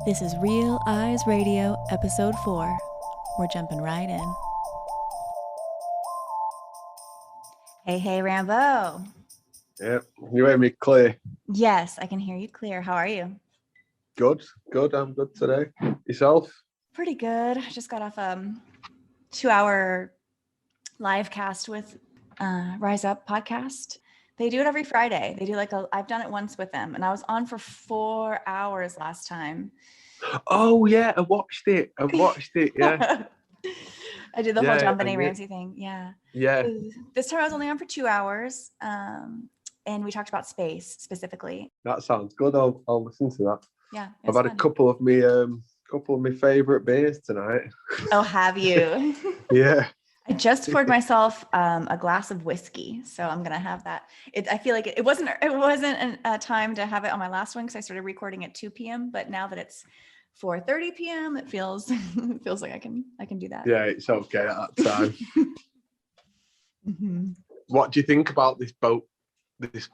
This is Real Eyes Radio, Episode 4. We're jumping right in. Hey, Rambo. Yep, you hear me clear. Yes, I can hear you clear. How are you? Good. I'm good today. Yourself? Pretty good. I just got off a 2-hour live cast with Rise Up podcast. They do it every Friday. They do I've done it once with them, and I was on for 4 hours last time. Oh yeah, I watched it. Yeah. I did the whole John Benet Ramsey thing. Yeah. This time I was only on for 2 hours. And we talked about space specifically. That sounds good. I'll listen to that. Yeah. I've had a couple of my favourite beers tonight. Oh, have you? Yeah. I just poured myself a glass of whiskey, so I'm gonna have that. I feel like it wasn't a time to have it on my last one because I started recording at 2 p.m. But now that it's 4:30 p.m., it feels like I can do that. Yeah, it's okay at that time. Mm-hmm. What do you think about this boat, this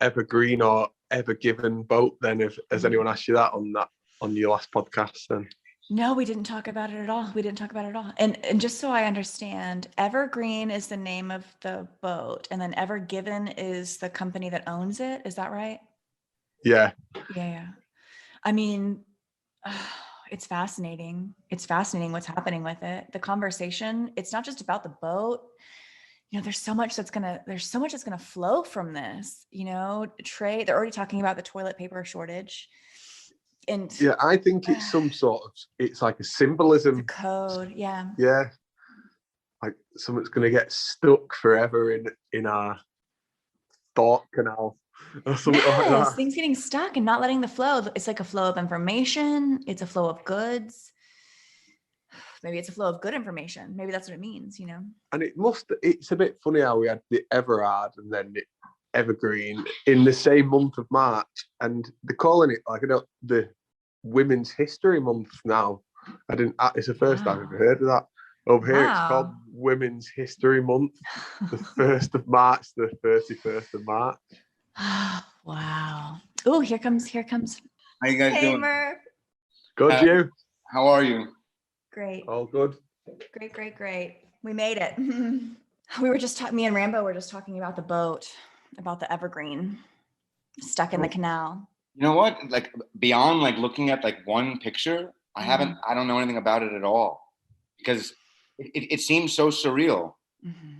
evergreen or ever given boat? Then, has anyone asked you that on your last podcast? Then. No, we didn't talk about it at all. And just so I understand, Evergreen is the name of the boat, and then Ever Given is the company that owns it. Is that right? Yeah. Yeah. I mean, it's fascinating. It's fascinating what's happening with it. The conversation, it's not just about the boat. You know, there's so much that's gonna flow from this. You know, trade. They're already talking about the toilet paper shortage. And yeah, I think it's some sort of, it's like a symbolism. It's a code, yeah. Yeah. Like something's going to get stuck forever in our thought canal or something like that. Things getting stuck and not letting the flow. It's like a flow of information. It's a flow of goods. Maybe it's a flow of good information. Maybe that's what it means, you know? And it's a bit funny how we had the Everard and then the Evergreen in the same month of March, and they're calling it the Women's History Month now. It's the first time I've ever heard of that. Over here, it's called Women's History Month, the 1st of March, the 31st of March. Wow. Oh, here comes. How you guys doing? Murph. Good, you? How are you? Great. All good. Great. We made it. We were just me and Rambo were just talking about the boat, about the Evergreen stuck in the canal. You know what? Like beyond looking at one picture, I don't know anything about it at all because it seems so surreal. Mm-hmm.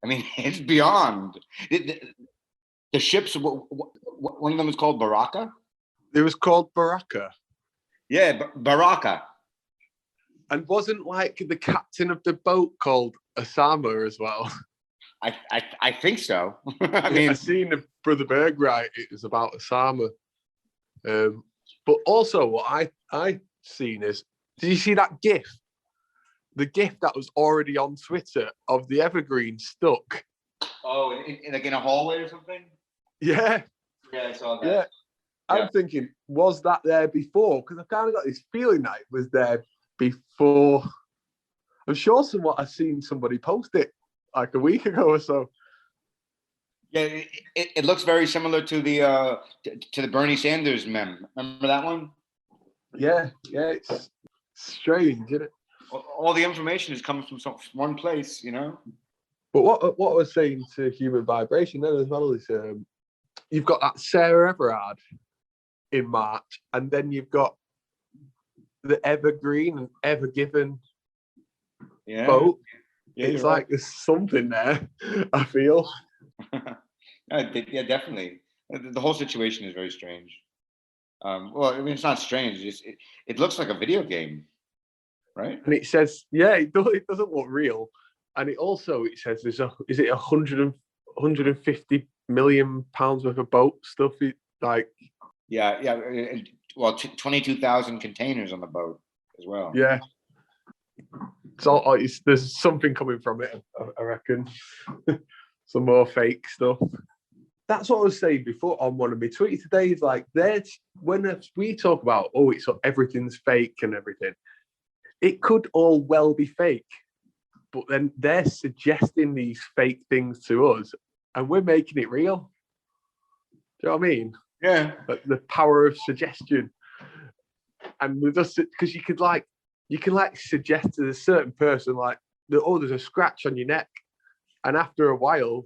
I mean, it's beyond. The ships, one of them was called Baraka. It was called Baraka. Yeah, Baraka. And wasn't the captain of the boat called Osama as well? I think so. I seen the Brother Berg write it was about Osama. But also what I seen is, did you see that GIF? The GIF that was already on Twitter of the Evergreen stuck. Oh, in a hallway or something? Yeah. Yeah, I saw that. Yeah. I'm thinking, was that there before? Because I've kind of got this feeling that it was there before. I'm sure I've seen somebody post it a week ago or so. Yeah, it looks very similar to the Bernie Sanders meme. Remember that one? Yeah, it's strange, isn't it? All the information is coming from one place, you know. But what I was saying to Human Vibration then as well is, you've got that Sarah Everard in March, and then you've got the Evergreen and Ever Given boat. Yeah, it's like there's something there, I feel. Yeah, definitely. The whole situation is very strange. Well, I mean, it's not strange. It looks like a video game, right? And it says, it doesn't look real. And it says, is it 150 million pounds worth of boat stuff? Yeah. Well, 22,000 containers on the boat as well. Yeah. So there's something coming from it, I reckon. Some more fake stuff. That's what I was saying before on one of my tweets today. Is when we talk about everything's fake and everything, it could all well be fake, but then they're suggesting these fake things to us, and we're making it real. Do you know what I mean? Yeah. Like the power of suggestion. and with us, because you can like suggest to a certain person like, oh, there's a scratch on your neck, and after a while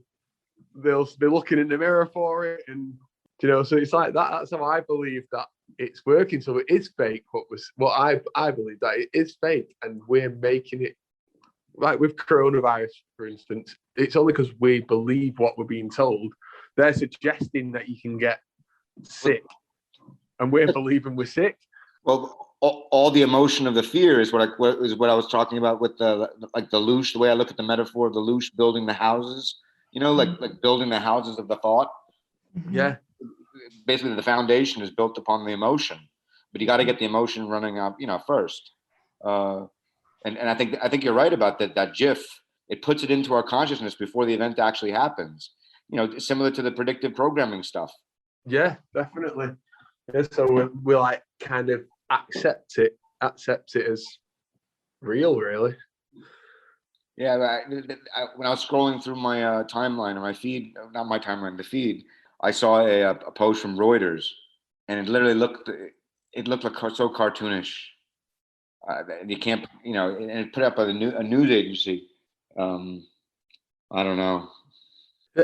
they'll be looking in the mirror for it, and so it's like that. That's how I believe that it's working. So it is fake. I believe that it is fake, and we're making it. Like with coronavirus, for instance, it's only because we believe what we're being told. They're suggesting that you can get sick, and we're believing we're sick. Well, all the emotion of the fear is what I was talking about with the Lelouch. The way I look at the metaphor of the Lelouch building the houses, like building the houses of the thought. Yeah. Basically, the foundation is built upon the emotion, but you got to get the emotion running up, first. And I think you're right about that GIF. It puts it into our consciousness before the event actually happens. Similar to the predictive programming stuff. Yeah, definitely. Yeah, so we like kind of accept it as real, really. Yeah, when I was scrolling through my timeline or my feed, not my timeline, the feed, I saw a post from Reuters, and it literally looked like so cartoonish. You can't, and it put up a news agency. I don't know.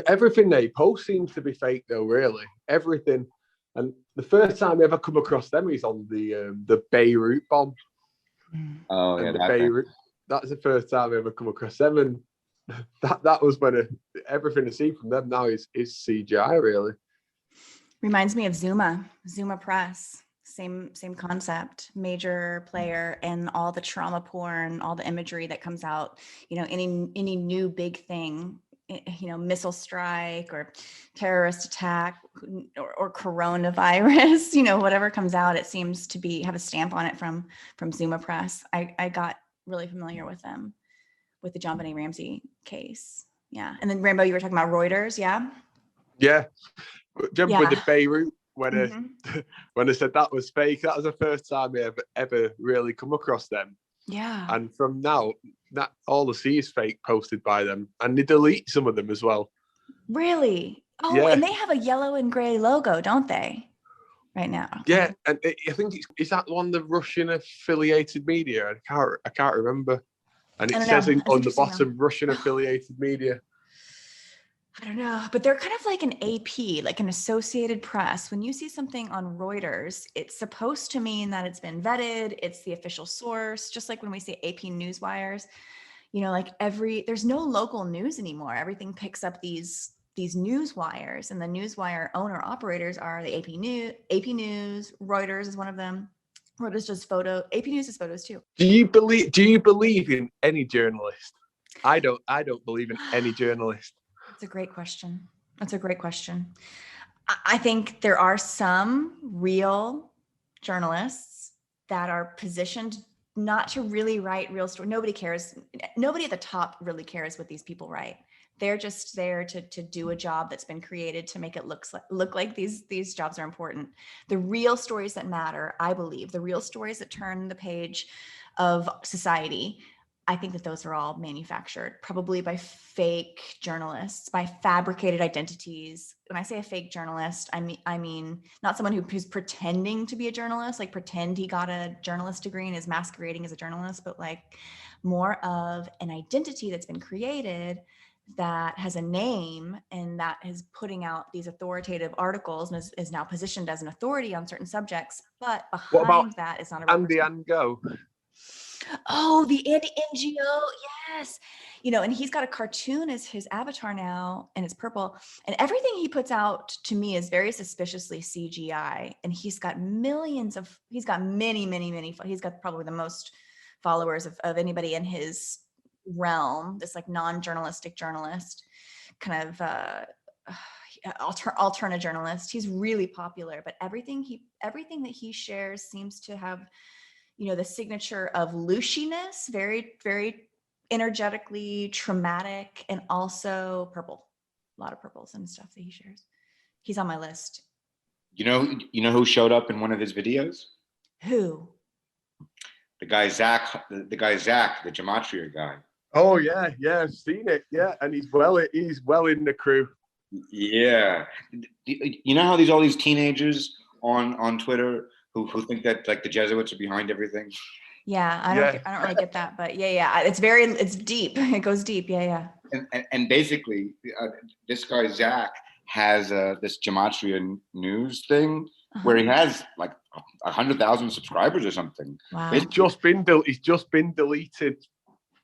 Everything they post seems to be fake, though. Really, everything. And the first time I ever come across them is on the Beirut bomb. Oh and yeah, Beirut. That's the first time I ever come across them, and that was when everything I see from them now is CGI. Really reminds me of Zuma Press. Same concept, major player in all the trauma porn, all the imagery that comes out, any new big thing, missile strike or terrorist attack or coronavirus, whatever comes out, it seems to have a stamp on it from Zuma Press. I got really familiar with them with the John Benet Ramsey case. Yeah. And then Rambo, you were talking about Reuters. Yeah. Yeah. Jump with the Beirut when when I said that was fake. That was the first time I ever really come across them. Yeah. And from now, that all I see is fake posted by them, and they delete some of them as well. Really? Oh, yeah. And they have a yellow and gray logo, don't they? Right now. Yeah, and I think is that one the Russian affiliated media? I can't remember. And it says on the bottom Russian affiliated media. I don't know, but they're kind of like an AP, like an Associated Press. When you see something on Reuters, it's supposed to mean that it's been vetted. It's the official source. Just like when we say AP Newswires, there's no local news anymore. Everything picks up these news wires, and the newswire owner operators are the AP News, Reuters is one of them. Reuters does AP News does photos too. Do you believe in any journalist? I don't believe in any journalist. That's a great question. I think there are some real journalists that are positioned not to really write real story. Nobody cares. Nobody at the top really cares what these people write. They're just there to do a job that's been created to make it look like these jobs are important. The real stories that matter, I believe, the real stories that turn the page of society, I think that those are all manufactured, probably by fake journalists, by fabricated identities. When I say a fake journalist, I mean not someone who's pretending to be a journalist, like pretend he got a journalist degree and is masquerading as a journalist, but like more of an identity that's been created that has a name and that is putting out these authoritative articles and is now positioned as an authority on certain subjects. But behind that is not a Andy Ngo. Oh, the Andy NGO, yes. And he's got a cartoon as his avatar now, and it's purple. And everything he puts out to me is very suspiciously CGI. And he's got many, he's got probably the most followers of anybody in his realm, this like non-journalistic journalist, kind of alternate journalist. He's really popular, but everything that he shares seems to have the signature of looshiness, very, very energetically traumatic, and also purple. A lot of purples and stuff that he shares. He's on my list. You know who showed up in one of his videos? Who? The guy Zach, the gematria guy. Oh yeah, I've seen it. Yeah, and he's well in the crew. Yeah, you know how all these teenagers on Twitter who think that like the Jesuits are behind everything. Yeah, I don't really get that, but yeah, it's deep. It goes deep. Yeah. And basically, this guy Zach has this gematria news thing where he has like 100,000 subscribers or something. Wow. He's just been deleted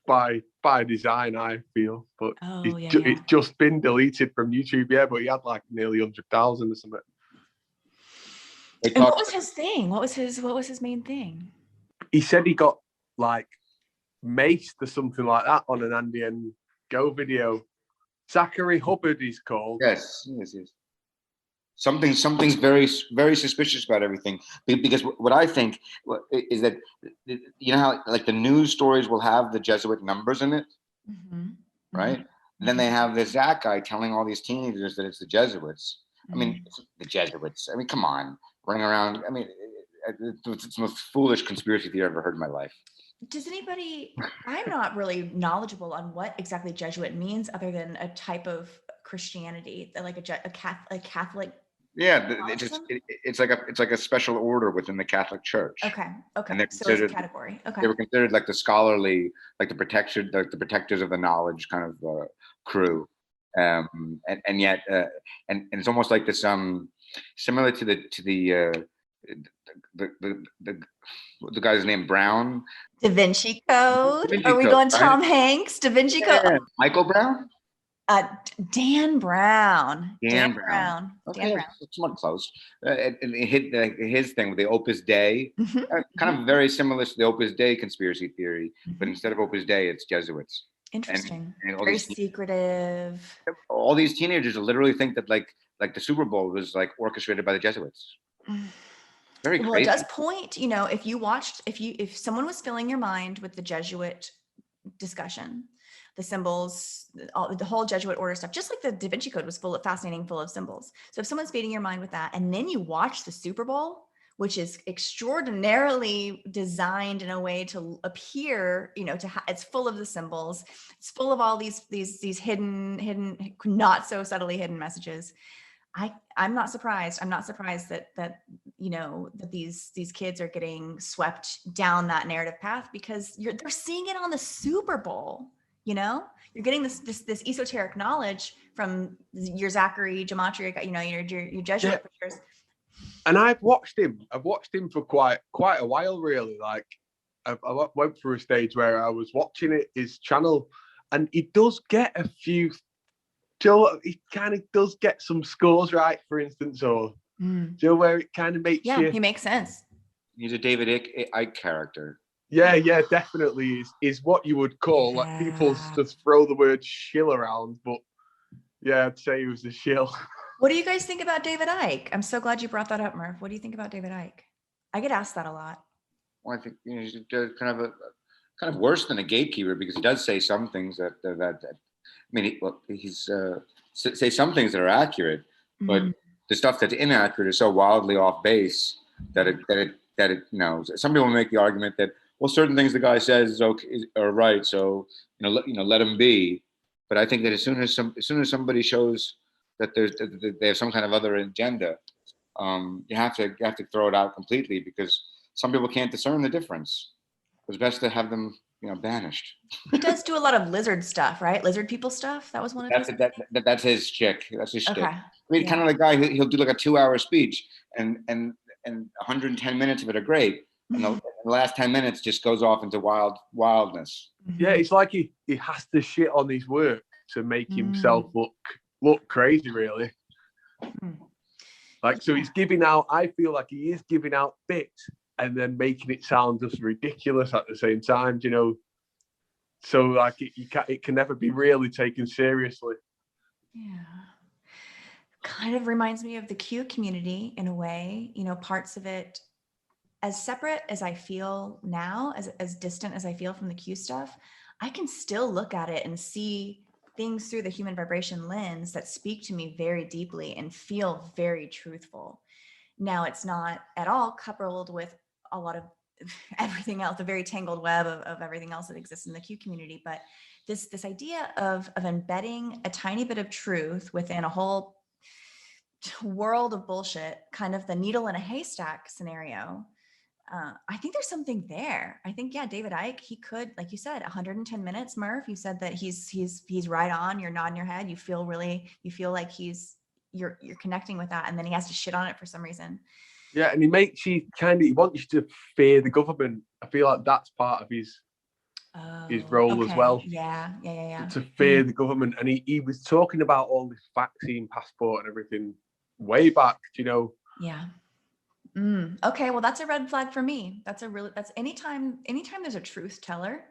by design, I feel, but it's just been deleted from YouTube. Yeah, but he had like nearly 100,000 or something. And what was his thing? What was his main thing? He said he got like maced or something like that on an Andy and Go video. Zachary Hubbard he's called. Yes. Something's very, very suspicious about everything, because what I think is that, you know how like the news stories will have the Jesuit numbers in it, right? And then they have this Zach guy telling all these teenagers that it's the Jesuits. I mean, the Jesuits. I mean, come on, running around. I mean, it's the most foolish conspiracy theory I've ever heard in my life. Does anybody? I'm not really knowledgeable on what exactly Jesuit means, other than a type of Christianity, like a Catholic. Yeah, it's like a special order within the Catholic Church. Okay. And So it's a category. Okay. They were considered like the scholarly, like the protectors of the knowledge kind of crew, and yet and it's almost like this similar to the guy's name Brown. Da Vinci Code. Are we going Tom Hanks? Da Vinci Code. Yeah. Michael Brown. Dan Brown. Dan Brown. Okay, Dan Brown. Somewhat close. And his thing with the Opus Dei, kind of very similar to the Opus Dei conspiracy theory, but instead of Opus Dei, it's Jesuits. Interesting. And very secretive. All these teenagers literally think that like the Super Bowl was like orchestrated by the Jesuits. Very crazy. Well, it does point, if someone was filling your mind with the Jesuit discussion, the symbols, the whole Jesuit order stuff, just like the Da Vinci Code was full of symbols. So if someone's feeding your mind with that, and then you watch the Super Bowl, which is extraordinarily designed in a way to appear, it's full of the symbols. It's full of all these hidden, not so subtly hidden messages. I'm not surprised. I'm not surprised that these kids are getting swept down that narrative path, because they're seeing it on the Super Bowl. You're getting this esoteric knowledge from your Zachary gematria, your Jesuit preachers. And I've watched him for quite a while, really. Like I went through a stage where I was watching his channel, and he does get a few. He kind of does get some scores right, for instance, or where it kind of makes you. He makes sense. He's a David Icke character. Yeah, definitely is what you would call like people just throw the word shill around, but yeah, I'd say he was a shill. What do you guys think about David Icke? I'm so glad you brought that up, Murph. What do you think about David Icke? I get asked that a lot. Well, I think he's kind of worse than a gatekeeper, because he does say some things that I mean, he's say some things that are accurate, but the stuff that's inaccurate is so wildly off base that it some people make the argument that, well, certain things the guy says are right, so let him be. But I think that as soon as somebody shows that they have some kind of other agenda, you have to throw it out completely, because some people can't discern the difference. It's best to have them banished. He does do a lot of lizard stuff, right? Lizard people stuff. That was one of his. That's his shtick. That's his shtick. Okay. I mean, kind of the guy he'll do like a 2-hour speech, and 110 minutes of it are great, and the last 10 minutes just goes off into wildness. Yeah, it's like he has to shit on his work to make himself look crazy, really. Like, so he's giving out. I feel like he is giving out bits and then making it sound just ridiculous at the same time, So like it can never be really taken seriously. Yeah. Kind of reminds me of the Q community in a way, parts of it, as separate as I feel now, as distant as I feel from the Q stuff, I can still look at it and see things through the human vibration lens that speak to me very deeply and feel very truthful. Now, it's not at all coupled with a lot of everything else, the very tangled web of everything else that exists in the Q community. But this idea of embedding a tiny bit of truth within a whole world of bullshit, kind of the needle in a haystack scenario, I think there's something there. I think, yeah, David Icke, he could, like you said, 110 minutes, Murph. You said that he's right on. You're nodding your head. You feel like you're connecting with that, and then he has to shit on it for some reason. Yeah, and he makes you he wants you to fear the government. I feel like that's part of his role as well. Yeah. To fear the government. And he was talking about all this vaccine passport and everything way back, you know. Yeah. Okay, well, that's a red flag for me. That's anytime there's a truth teller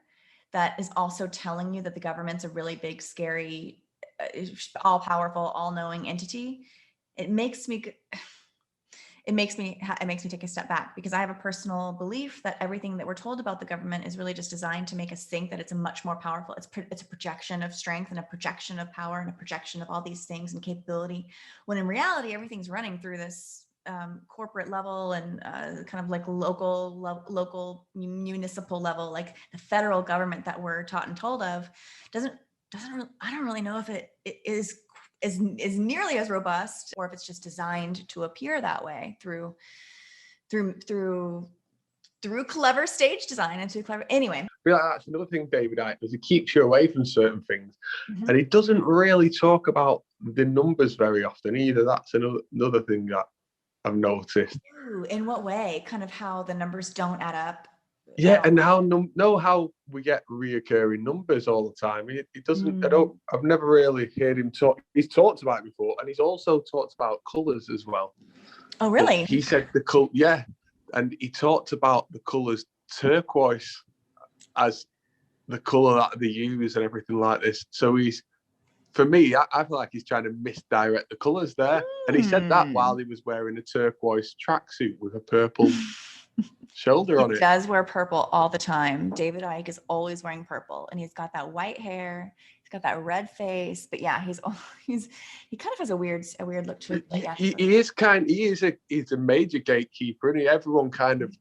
that is also telling you that the government's a really big, scary, all powerful, all knowing entity. It makes me take a step back, because I have a personal belief that everything that we're told about the government is really just designed to make us think that it's a much more powerful, it's a projection of strength and a projection of power and a projection of all these things and capability, when in reality, everything's running through this corporate level and kind of like local municipal level. Like the federal government that we're taught and told of I don't really know if it is nearly as robust, or if it's just designed to appear that way through clever stage design and through clever. Anyway, I feel like that's another thing David Icke does. He keeps you away from certain things, and he doesn't really talk about the numbers very often either. That's another thing that I've noticed. Ooh, in what way? Kind of how the numbers don't add up. Yeah, and how we get reoccurring numbers all the time. He doesn't. I've never really heard him talk. He's talked about it before, and he's also talked about colours as well. Oh, really? But he said the color, yeah, and he talked about the colours turquoise as the colour that they use and everything like this. So for me, I feel like he's trying to misdirect the colours there. And he said that while he was wearing a turquoise tracksuit with a purple shoulder on it. He does wear purple all the time. David Icke is always wearing purple, and he's got that white hair. He's got that red face. But yeah, he kind of has a weird look to it. Yeah, he's a major gatekeeper, and everyone kind of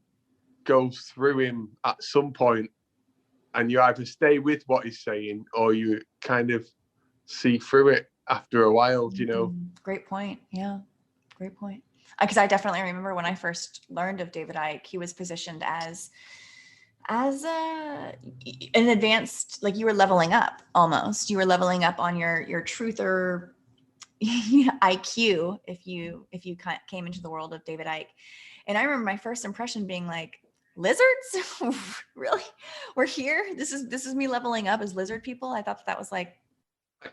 goes through him at some point, and you either stay with what he's saying or you kind of see through it after a while, you know. Great point. Yeah, great point. Because I definitely remember when I first learned of David Icke, he was positioned as an advanced, like you were leveling up almost. You were leveling up on your truther IQ if you came into the world of David Icke. And I remember my first impression being like, lizards? Really? We're here? This is me leveling up as lizard people? I thought that was like,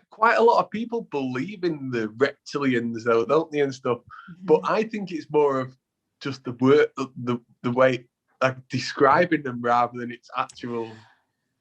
quite a lot of people believe in the reptilians though, don't they, and stuff. But I think it's more of just the word, the way, like describing them rather than it's actual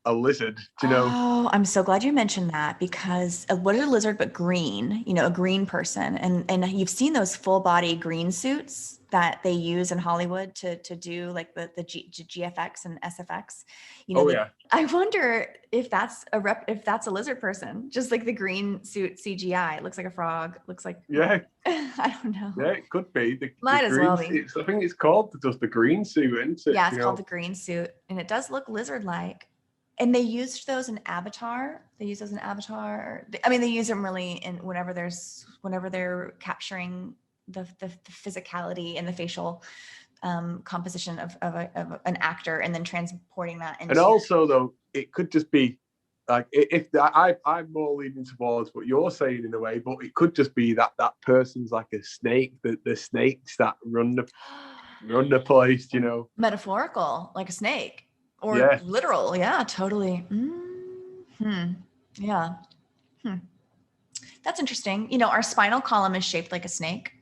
a lizard, you know. Oh, I'm so glad you mentioned that, because what is a lizard but green? You know, a green person, and you've seen those full body green suits that they use in Hollywood to do like the GFX and SFX. You know, yeah. I wonder if that's a lizard person, just like the green suit CGI. It looks like a frog. Looks like, yeah. I don't know. Yeah, it could be. Might as well be. I think it's called just the green suit, isn't it? Yeah, it's called the green suit, and it does look lizard-like. And they used those in Avatar. I mean, they use them really in whenever they're capturing the physicality and the facial composition of an actor, and then transporting that into. And also, though, it could just be like I'm more leaning towards what you're saying in a way, but it could just be that person's like a snake. The snakes that run the place, you know. Metaphorical, like a snake. Or literal, yeah, totally. Yeah. That's interesting. You know, our spinal column is shaped like a snake,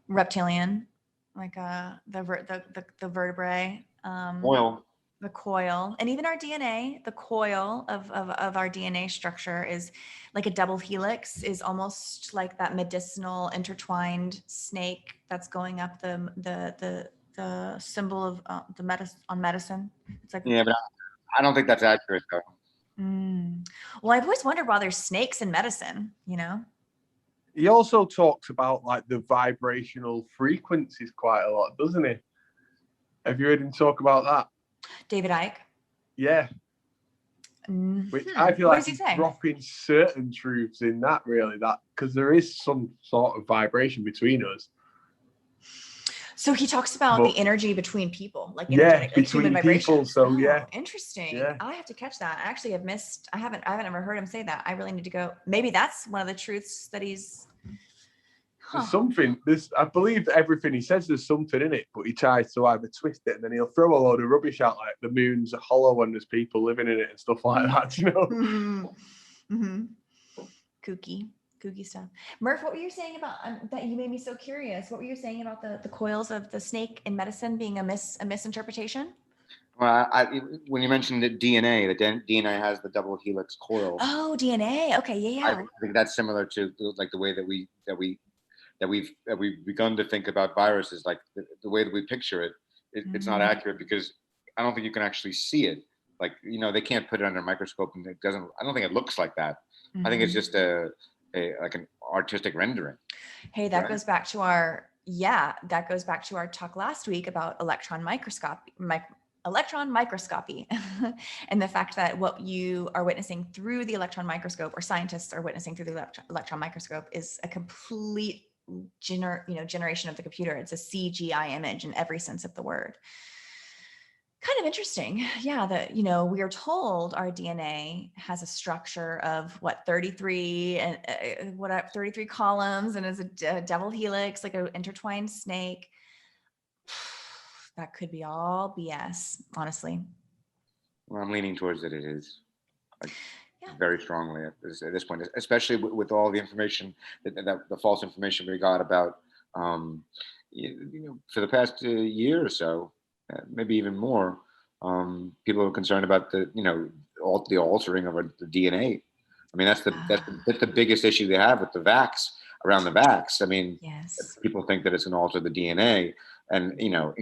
reptilian, like the vertebrae, Oil. the coil, and even our DNA. The coil of our DNA structure is like a double helix, is almost like that medicinal intertwined snake that's going up the symbol of the medicine. It's like, yeah, but I don't think that's accurate though. Well, I've always wondered why there's snakes in medicine, you know. He also talks about like the vibrational frequencies quite a lot, doesn't he? Have you heard him talk about that? David Icke. Yeah. which I feel What like does he he's say? dropping certain truths in that, really, that because there is some sort of vibration between us. So he talks about the energy between people, like energetic, like human vibration. So yeah, interesting. Yeah. I have to catch that. I actually have missed. I haven't ever heard him say that. I really need to go. Maybe that's one of the truths that he's. There's something. I believe that everything he says, there's something in it, but he tries to either twist it and then he'll throw a load of rubbish out, like the moon's hollow and there's people living in it and stuff like that. You know. Kooky stuff. Murph, what were you saying about that? You made me so curious. What were you saying about the coils of the snake in medicine being a misinterpretation? Well, when you mentioned the DNA, DNA has the double helix coils. Oh, DNA. Okay, yeah. I think that's similar to like the way that we've begun to think about viruses, like the way that we picture it. It's not accurate because I don't think you can actually see it. Like, you know, they can't put it under a microscope and it doesn't. I don't think it looks like that. I think it's just like an artistic rendering. Hey, that goes back to our talk last week about electron microscopy and the fact that what you are witnessing through the electron microscope, or scientists are witnessing through the electron microscope, is a complete generation of the computer. It's a CGI image in every sense of the word. Kind of interesting. Yeah, that, we are told our DNA has a structure of 33 and 33 columns, and is a double helix, like an intertwined snake. That could be all BS, honestly. Well, I'm leaning towards that it is. Very strongly at this point, especially with all the information that the false information we got about, for the past year or so, maybe even more. People are concerned about the altering of the DNA. I mean, that's the biggest issue they have with the vax, around the vax. I mean, yes, people think that it's going to alter the DNA, and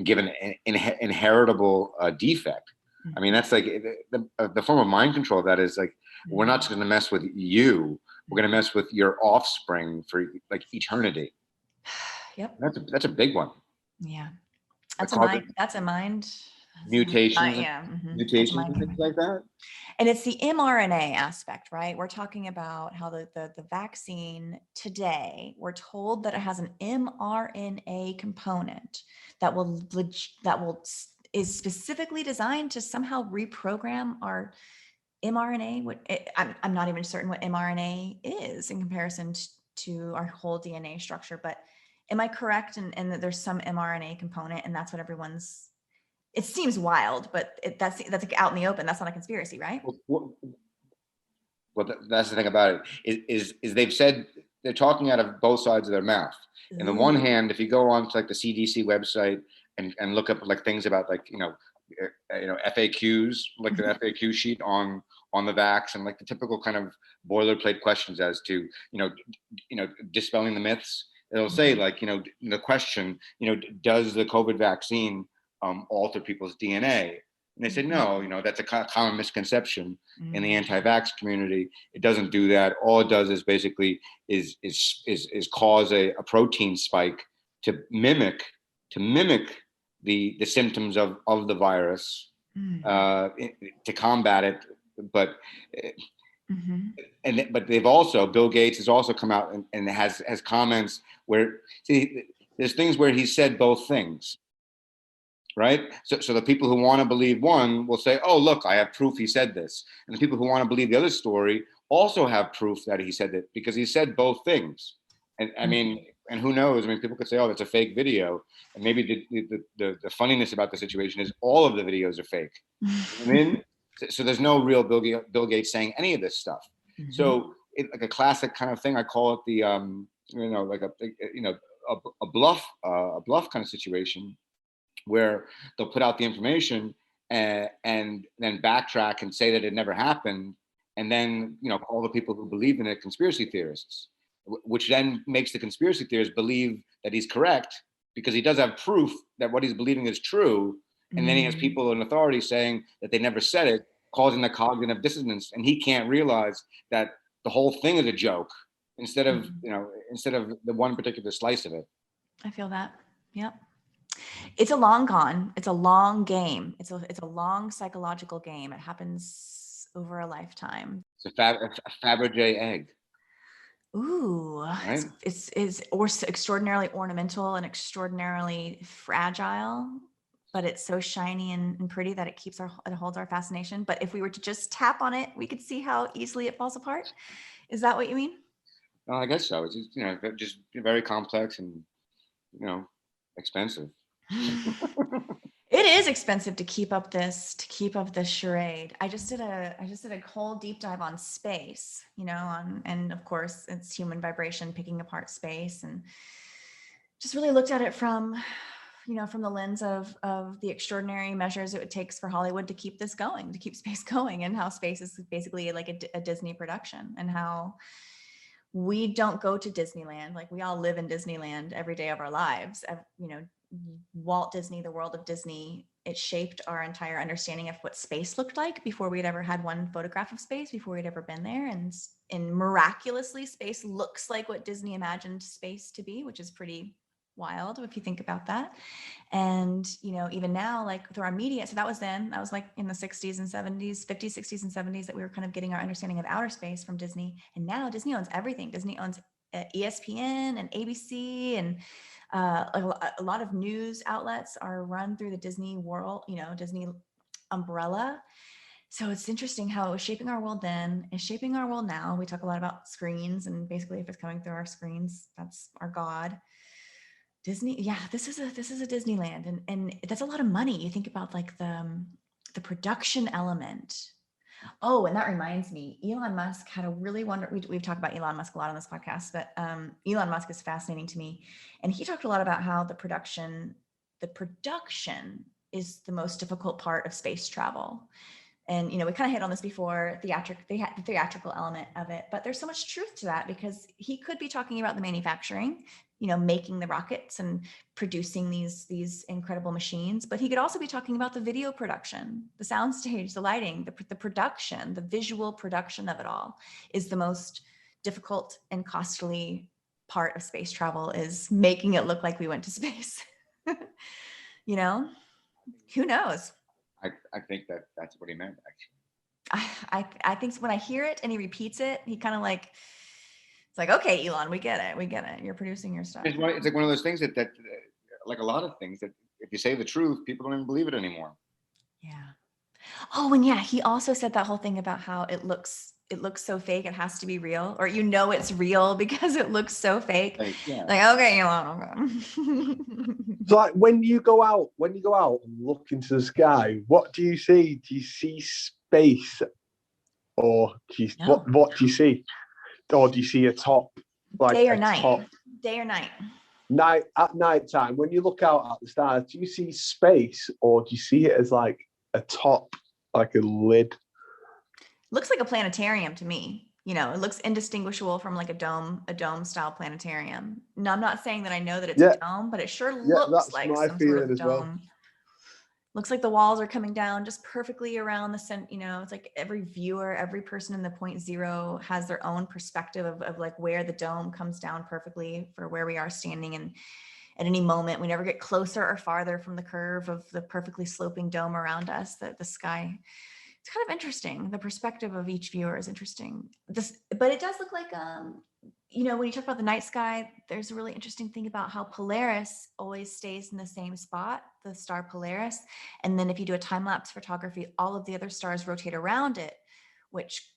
given an inheritable defect. I mean, that's like the form of mind control. That is like, we're not just going to mess with you. We're going to mess with your offspring for like eternity. Yep. That's a big one. Yeah. That's a mind. Mutations. Mutations and things like that. And it's the mRNA aspect, right? We're talking about how the vaccine today, we're told that it has an mRNA component that is specifically designed to somehow reprogram our mRNA. I'm not even certain what mRNA is in comparison to our whole DNA structure, but am I correct in that there's some mRNA component, and that's what it seems wild, but that's like out in the open. That's not a conspiracy, right? Well, that's the thing about it is they've said, they're talking out of both sides of their mouth. On the one hand, if you go on to like the CDC website and look up like things about like FAQs, like the FAQ sheet on the vax, and like the typical kind of boilerplate questions as to dispelling the myths. It'll say like the question, does the COVID vaccine alter people's DNA? And they said, no, that's a common misconception in the anti-vax community. It doesn't do that. All it does is basically is cause a protein spike to mimic the symptoms of the virus, to combat it. But but they've also, Bill Gates has also come out and has comments where, there's things where he said both things. Right? So the people who want to believe one will say, oh, look, I have proof he said this. And the people who want to believe the other story also have proof that he said it, because he said both things. And I mean, and who knows? I mean, people could say, oh, that's a fake video. And maybe the funniness about the situation is all of the videos are fake. I mean, so there's no real Bill Gates saying any of this stuff. So like a classic kind of thing, I call it the, like a bluff kind of situation, where they'll put out the information and then backtrack and say that it never happened, and then call the people who believe in it conspiracy theorists, which then makes the conspiracy theorists believe that he's correct because he does have proof that what he's believing is true, and then he has people in authority saying that they never said it, causing the cognitive dissonance, and he can't realize that the whole thing is a joke instead of the one particular slice of it. I feel that. Yep. It's a long con. It's a long game. It's a long psychological game. It happens over a lifetime. It's a Fabergé egg. Ooh, Right? it's extraordinarily ornamental and extraordinarily fragile, but it's so shiny and pretty that it holds our fascination. But if we were to just tap on it, we could see how easily it falls apart. Is that what you mean? Well, I guess so. It's just, just very complex and, expensive. It is expensive to keep up this charade. I just did a whole deep dive on space, and of course it's human vibration picking apart space, and just really looked at it from the lens of the extraordinary measures it takes for Hollywood to keep this going, to keep space going, and how space is basically like a Disney production, and how we don't go to Disneyland. Like, we all live in Disneyland every day of our lives. Walt Disney, the world of Disney, it shaped our entire understanding of what space looked like before we'd ever had one photograph of space, before we'd ever been there. And miraculously, space looks like what Disney imagined space to be, which is pretty wild if you think about that. And, even now, like through our media, so that was like in the 60s and 70s, 50s, 60s and 70s, that we were kind of getting our understanding of outer space from Disney. And now Disney owns everything. Disney owns ESPN and ABC, and a lot of news outlets are run through the Disney world, Disney umbrella. So it's interesting how it was shaping our world then, is shaping our world now. We talk a lot about screens, and basically if it's coming through our screens, that's our God. Disney, yeah, this is a Disneyland, and that's a lot of money. You think about like the production element. Oh, and that reminds me, Elon Musk had a really we've talked about Elon Musk a lot on this podcast, but Elon Musk is fascinating to me. And he talked a lot about how the production is the most difficult part of space travel. And, we kind of hit on this before, the theatrical element of it, but there's so much truth to that, because he could be talking about the manufacturing, making the rockets and producing these incredible machines, but he could also be talking about the video production, the soundstage, the lighting, the production, the visual production of it all is the most difficult and costly part of space travel, is making it look like we went to space. Who knows? I think that's what he meant, actually. I think when I hear it and he repeats it, he kind of like, it's like, okay, Elon, we get it. You're producing your stuff. It's like one of those things that like a lot of things, that if you say the truth, people don't even believe it anymore. Yeah. Oh, and yeah, he also said that whole thing about how it looks so fake, it has to be real, or it's real because it looks so fake. Yeah. Like, okay, Elon, okay. So, like, when you go out and look into the sky, what do you see? Do you see space, or what do you see? Or do you see a top? Like day or a night? Top? Day or night? At night time, when you look out at the stars, do you see space, or do you see it as like a top, like a lid? Looks like a planetarium to me. It looks indistinguishable from like a dome style planetarium. No, I'm not saying that I know that it's a dome, but it sure looks like some sort of dome. Well. Looks like the walls are coming down just perfectly around the center. It's like every person in the 0.0 has their own perspective of like where the dome comes down perfectly for where we are standing. And at any moment, we never get closer or farther from the curve of the perfectly sloping dome around us, the sky. It's kind of interesting. The perspective of each viewer is interesting. But it does look like, when you talk about the night sky, there's a really interesting thing about how Polaris always stays in the same spot, the star Polaris. And then if you do a time-lapse photography, all of the other stars rotate around it, which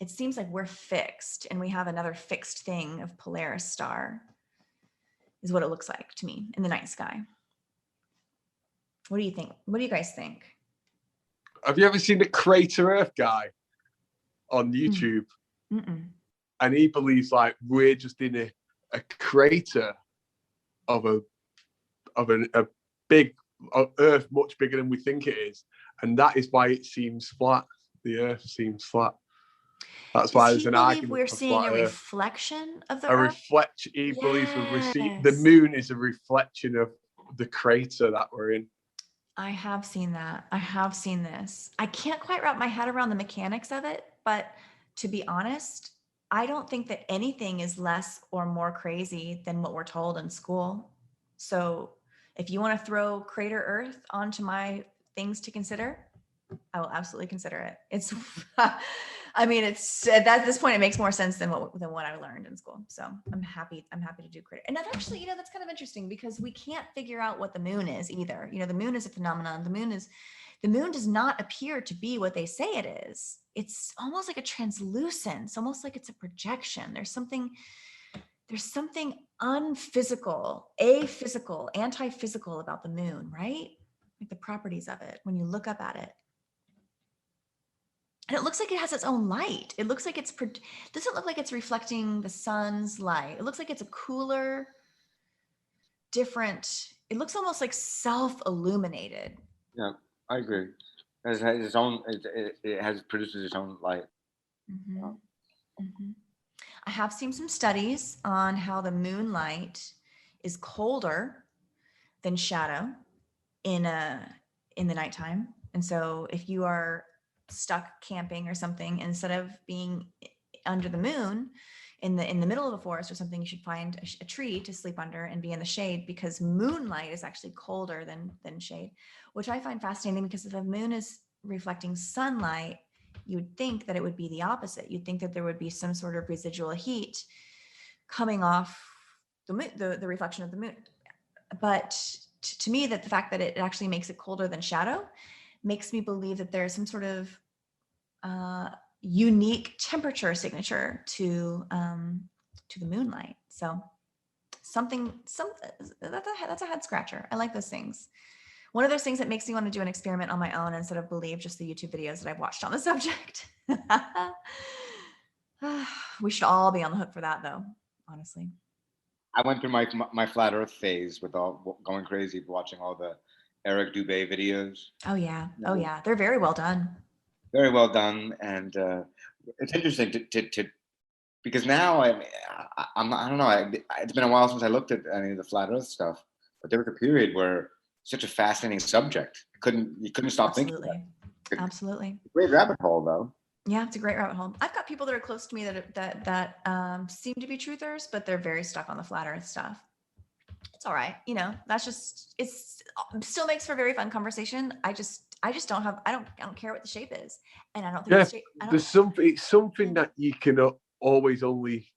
it seems like we're fixed, and we have another fixed thing of Polaris star, is what it looks like to me in the night sky. What do you think? What do you guys think? Have you ever seen the Crater Earth guy on YouTube? Mm-mm. And he believes like we're just in a crater of a big Earth, much bigger than we think it is, and that is why it seems flat. The Earth seems flat. That's why there's an argument. We're seeing a reflection of the Earth. He believes the moon is a reflection of the crater that we're in. I have seen that. I have seen this. I can't quite wrap my head around the mechanics of it, but to be honest, I don't think that anything is less or more crazy than what we're told in school. So if you want to throw Crater Earth onto my things to consider, I will absolutely consider it. It's, I mean, it's at this point, it makes more sense than what I learned in school. So I'm happy to do critter. And I've actually, you know, that's kind of interesting because we can't figure out what the moon is either. You know, the moon is a phenomenon. The moon does not appear to be what they say it is. It's almost like a translucence, almost like it's a projection. There's something unphysical, aphysical, anti-physical about the moon, right? Like the properties of it when you look up at it. And it looks like it has its own light. It looks like doesn't look like it's reflecting the sun's light. It looks like it's a cooler, different, it looks almost like self-illuminated. Yeah, I agree. It has its own, it produces its own light. Mm-hmm. Mm-hmm. I have seen some studies on how the moonlight is colder than shadow in the nighttime. And so if you are stuck camping or something, instead of being under the moon in the middle of a forest or something, you should find a tree to sleep under and be in the shade, because moonlight is actually colder than shade, which I find fascinating, because if the moon is reflecting sunlight, you would think that it would be the opposite. You'd think that there would be some sort of residual heat coming off the reflection of the moon. But to me, that the fact that it actually makes it colder than shadow makes me believe that there's some sort of unique temperature signature to the moonlight. So that's a head scratcher. I like those things. One of those things that makes me want to do an experiment on my own instead of believe just the YouTube videos that I've watched on the subject. We should all be on the hook for that, though, honestly. I went through my flat Earth phase with all going crazy watching all the Eric Dubé videos. Oh yeah, oh yeah, they're very well done. Very well done, and it's interesting to because now I don't know. It's been a while since I looked at any of the flat Earth stuff, but there was a period where such a fascinating subject. You couldn't stop Absolutely. thinking about it. Absolutely. Great rabbit hole, though. Yeah, it's a great rabbit hole. I've got people that are close to me that seem to be truthers, but they're very stuck on the flat Earth stuff. It's all right, you know. That's just it still makes for a very fun conversation. I just don't have. I don't care what the shape is, and I don't think it's something that you can always only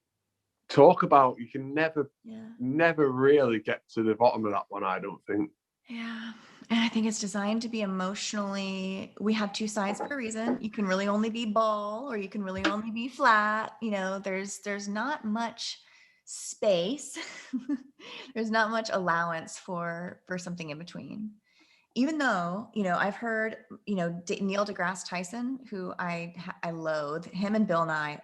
talk about. You can never really get to the bottom of that one, I don't think. Yeah. And I think it's designed to be we have two sides for a reason. You can really only be ball, or you can really only be flat. You know, there's not much space. There's not much allowance for something in between. Even though, you know, I've heard, you know, Neil deGrasse Tyson, who I loathe, him and Bill Nye,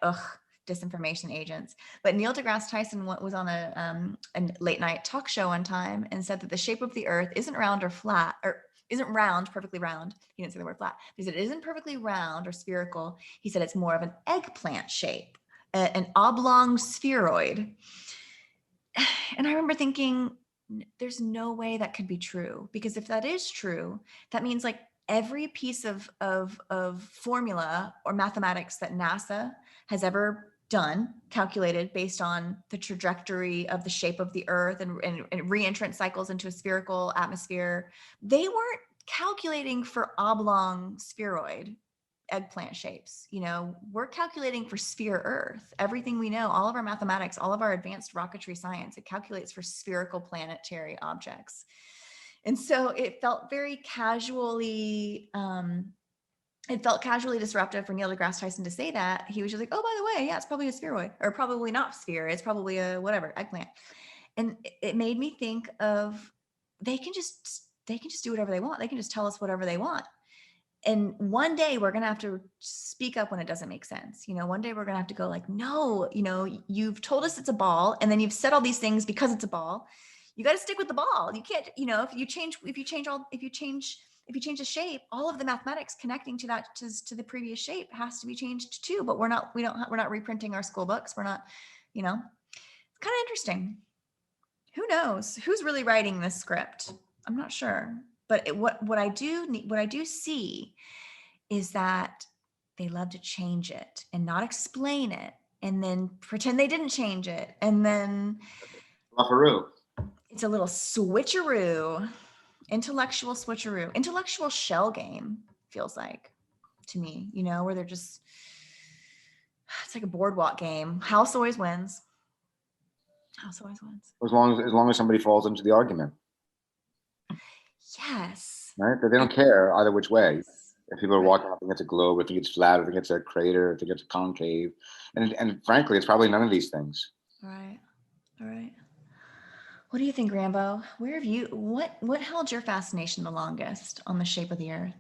disinformation agents. But Neil deGrasse Tyson was on a late night talk show one time and said that the shape of the Earth isn't round or flat, or isn't round, perfectly round. He didn't say the word flat. He said it isn't perfectly round or spherical. He said it's more of an eggplant shape, an oblong spheroid. And I remember thinking, there's no way that could be true, because if that is true, that means like every piece of formula or mathematics that NASA has ever done, calculated based on the trajectory of the shape of the Earth and reentrance cycles into a spherical atmosphere, they weren't calculating for oblong spheroid eggplant shapes. You know, we're calculating for sphere Earth. Everything we know, all of our mathematics, all of our advanced rocketry science, it calculates for spherical planetary objects. And so it felt very casually, disruptive for Neil deGrasse Tyson to say that. He was just like, oh, by the way, yeah, it's probably a spheroid, or probably not sphere. It's probably a whatever, eggplant. And it made me think of, they can just do whatever they want. They can just tell us whatever they want. And one day we're going to have to speak up when it doesn't make sense. You know, one day we're going to have to go like, no, you know, you've told us it's a ball, and then you've said all these things because it's a ball. You got to stick with the ball. You can't, you know, if you change the shape, all of the mathematics connecting to that, to the previous shape has to be changed too. But we're not reprinting our school books. We're not, you know, it's kind of interesting. Who knows who's really writing this script? I'm not sure. But what I do see is that they love to change it and not explain it, and then pretend they didn't change it, and then it's a little switcheroo, intellectual shell game feels like to me, you know, where they're just, it's like a boardwalk game. House always wins. House always wins. As long as somebody falls into the argument, Yes. right? They don't care either which way. Yes. If people are walking, I think it's a globe, I think it's flat, I think it's a crater, I think it's a concave, and frankly, it's probably none of these things. All right. All right. What do you think, Rambo? Where have you, what held your fascination the longest on the shape of the earth?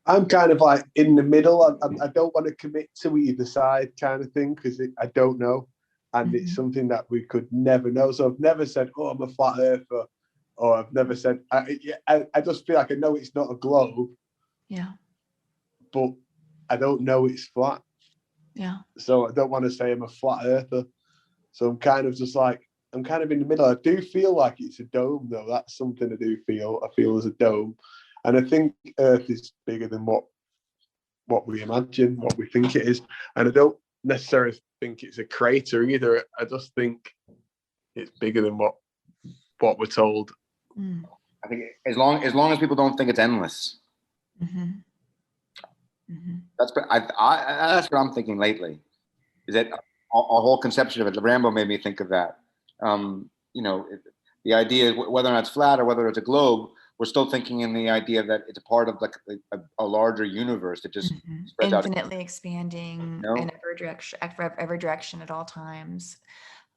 I'm kind of like in the middle. I don't want to commit to either side kind of thing because I don't know. And it's something that we could never know. So I've never said, oh, I'm a flat earther. Or I've never said, I just feel like I know it's not a globe. Yeah. But I don't know it's flat. Yeah. So I don't want to say I'm a flat earther. So I'm kind of just like, I'm kind of in the middle. I do feel like it's a dome, though. That's something I do feel. I feel as a dome. And I think Earth is bigger than what we imagine, what we think it is. And I don't necessarily think it's a crater either. I just think it's bigger than what we're told. I think as long as people don't think it's endless. That's what I'm thinking lately. Is that our whole conception of it? Rambo made me think of that. You know, the idea is whether or not it's flat or whether it's a globe. We're still thinking in the idea that it's a part of like a larger universe that just spreads out, infinitely expanding, you know? in every direction at all times,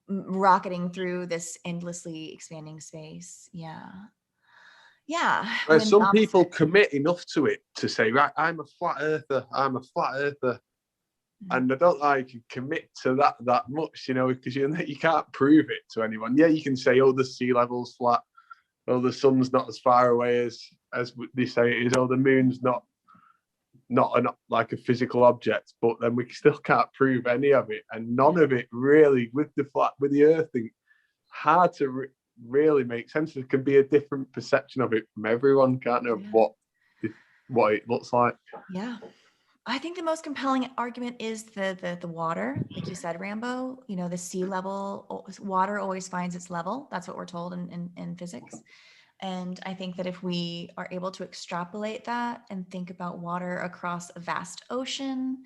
rocketing through this endlessly expanding space. Yeah. Some people commit enough to it to say, right, I'm a flat earther. I'm a flat earther. And I don't like commit to that much, you know, because you can't prove it to anyone. Yeah, you can say, oh, the sea level's flat. Oh, the sun's not as far away as they say it is. Oh, the moon's not like a physical object. But then we still can't prove any of it, and none of it really with the Earth thing. Hard to really make sense. There can be a different perception of it from everyone. Can't know what it looks like. Yeah. I think the most compelling argument is the water, like you said, Rambo. You know, the sea level, water always finds its level. That's what we're told in physics. And I think that if we are able to extrapolate that and think about water across a vast ocean,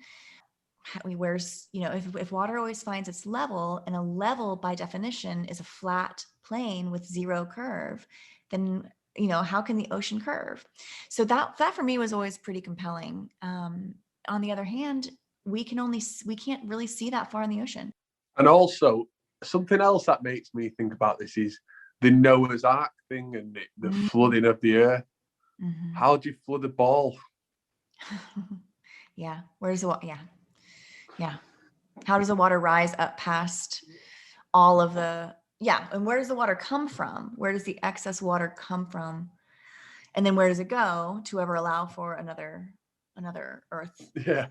if water always finds its level, and a level by definition is a flat plane with zero curve, then how can the ocean curve? So that for me was always pretty compelling. On the other hand, we can't really see that far in the ocean. And also, something else that makes me think about this is the Noah's Ark thing and the flooding of the earth. How do you flood a ball? Yeah. Where's the water? Yeah. How does the water rise up past all of the? Yeah. And where does the water come from? Where does the excess water come from? And then where does it go to ever allow for another Earth? Yeah.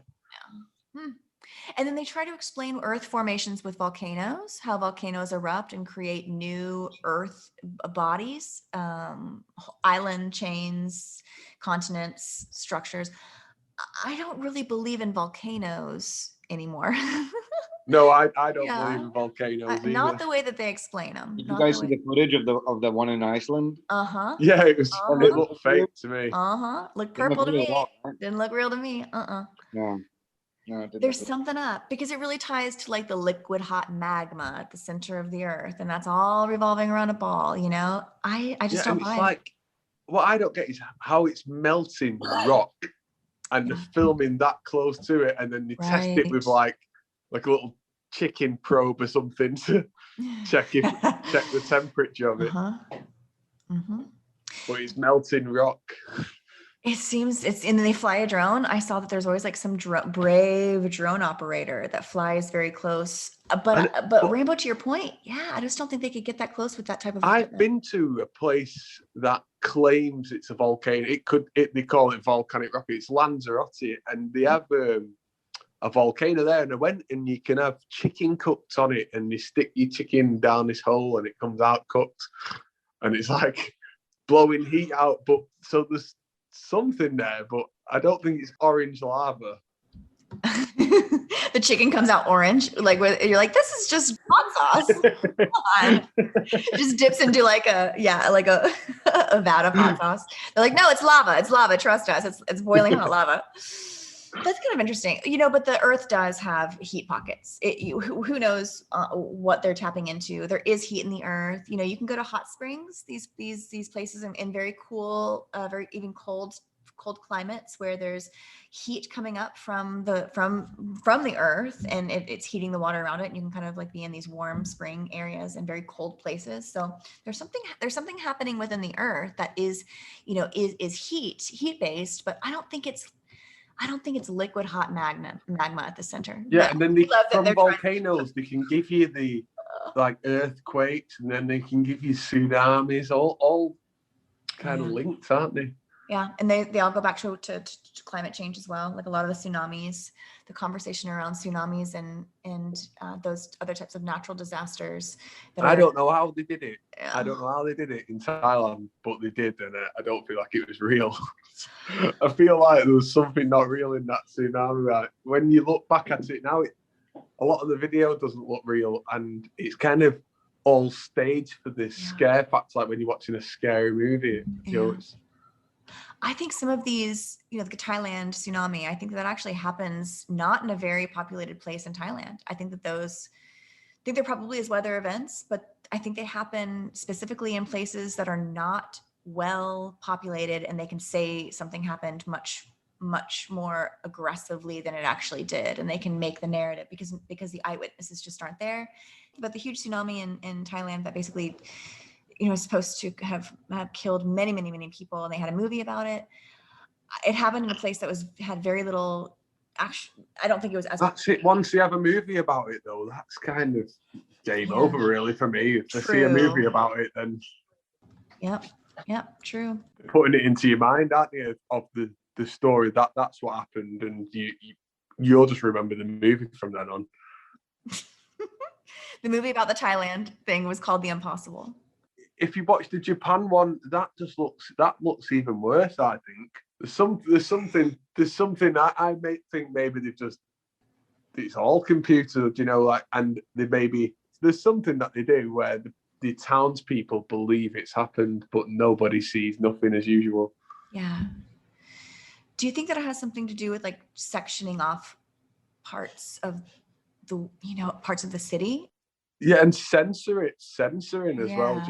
And then they try to explain Earth formations with volcanoes, how volcanoes erupt and create new Earth bodies, island chains, continents, structures. I don't really believe in volcanoes anymore. No, I don't believe in volcanoes either. Not the way that they explain them. Did you guys see the footage of the one in Iceland? Yeah, it looked fake to me. Looked purple to me. Didn't look real to me. No, there's something up, because it really ties to like the liquid hot magma at the center of the earth, and that's all revolving around a ball. I just don't buy it. Like, what I don't get is how it's melting rock, and they're filming that close to it, and then they test it with like a little chicken probe or something to check the temperature of it. But it's melting rock. It seems and then they fly a drone. I saw that there's always like some brave drone operator that flies very close. But Rambo, to your point, I just don't think they could get that close with that type of equipment. I've been to a place that claims it's a volcano. They call it volcanic rock. It's Lanzarote, and they have a volcano there. And I went, and you can have chicken cooked on it, and you stick your chicken down this hole, and it comes out cooked, and it's like blowing heat out. But so there's something there, but I don't think it's orange lava. The chicken comes out orange, like you're like, this is just hot sauce. Come on. Just dips into like a a vat of hot sauce. They're like, no, it's lava. It's lava. Trust us. It's boiling hot lava. That's kind of interesting, but the Earth does have heat pockets. Who knows what they're tapping into? There is heat in the Earth. You can go to hot springs, these places in very cool, very even cold climates where there's heat coming up from the Earth, and it's heating the water around it. And you can kind of like be in these warm spring areas and very cold places. So there's something happening within the Earth that is heat based, but I don't think it's liquid hot magma at the center. Yeah, But and then from they're volcanoes, they can give you the like earthquakes, and then they can give you tsunamis, all kind of linked, aren't they? Yeah, and they all go back to climate change as well. Like a lot of the tsunamis, the conversation around tsunamis and those other types of natural disasters. I don't know how they did it. Yeah. I don't know how they did it in Thailand, but they did, and I don't feel like it was real. I feel like there was something not real in that tsunami. Right? When you look back at it now, a lot of the video doesn't look real, and it's kind of all staged for this scare factor, like when you're watching a scary movie. I think some of these, the Thailand tsunami, I think that actually happens not in a very populated place in Thailand. I think there probably is weather events, but I think they happen specifically in places that are not well populated, and they can say something happened much, much more aggressively than it actually did. And they can make the narrative because the eyewitnesses just aren't there. But the huge tsunami in Thailand that basically is supposed to have killed many, many, many people, and they had a movie about it. It happened in a place that had very little action. I don't think it was as. That's it. Once you have a movie about it, though, that's kind of game over, really, for me. If I see a movie about it, then. Yep. True. Putting it into your mind, aren't you, of the story, that's what happened, and you'll just remember the movie from then on. The movie about the Thailand thing was called The Impossible. If you watch the Japan one, that looks even worse. I think there's something I may think maybe it's all computer, and there's something that they do where the townspeople believe it's happened, but nobody sees nothing as usual. Yeah. Do you think that it has something to do with like sectioning off parts of the city? Yeah, and censoring as well,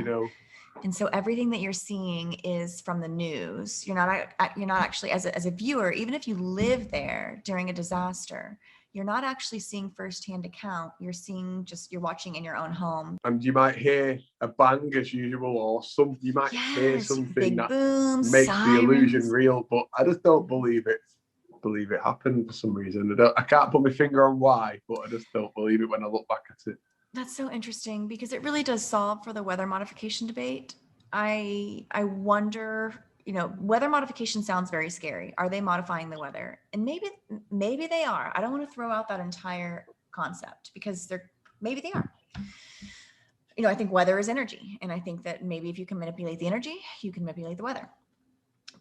And so everything that you're seeing is from the news. You're not actually, as a viewer, even if you live there during a disaster, you're not actually seeing firsthand account. You're watching in your own home. And you might hear a bang as usual, or you might hear something that makes sirens. The illusion real, but I just don't believe it happened for some reason. I can't put my finger on why, but I just don't believe it when I look back at it. That's so interesting because it really does solve for the weather modification debate. I wonder, weather modification sounds very scary. Are they modifying the weather? And maybe they are. I don't want to throw out that entire concept because maybe they are. I think weather is energy. And I think that maybe if you can manipulate the energy, you can manipulate the weather.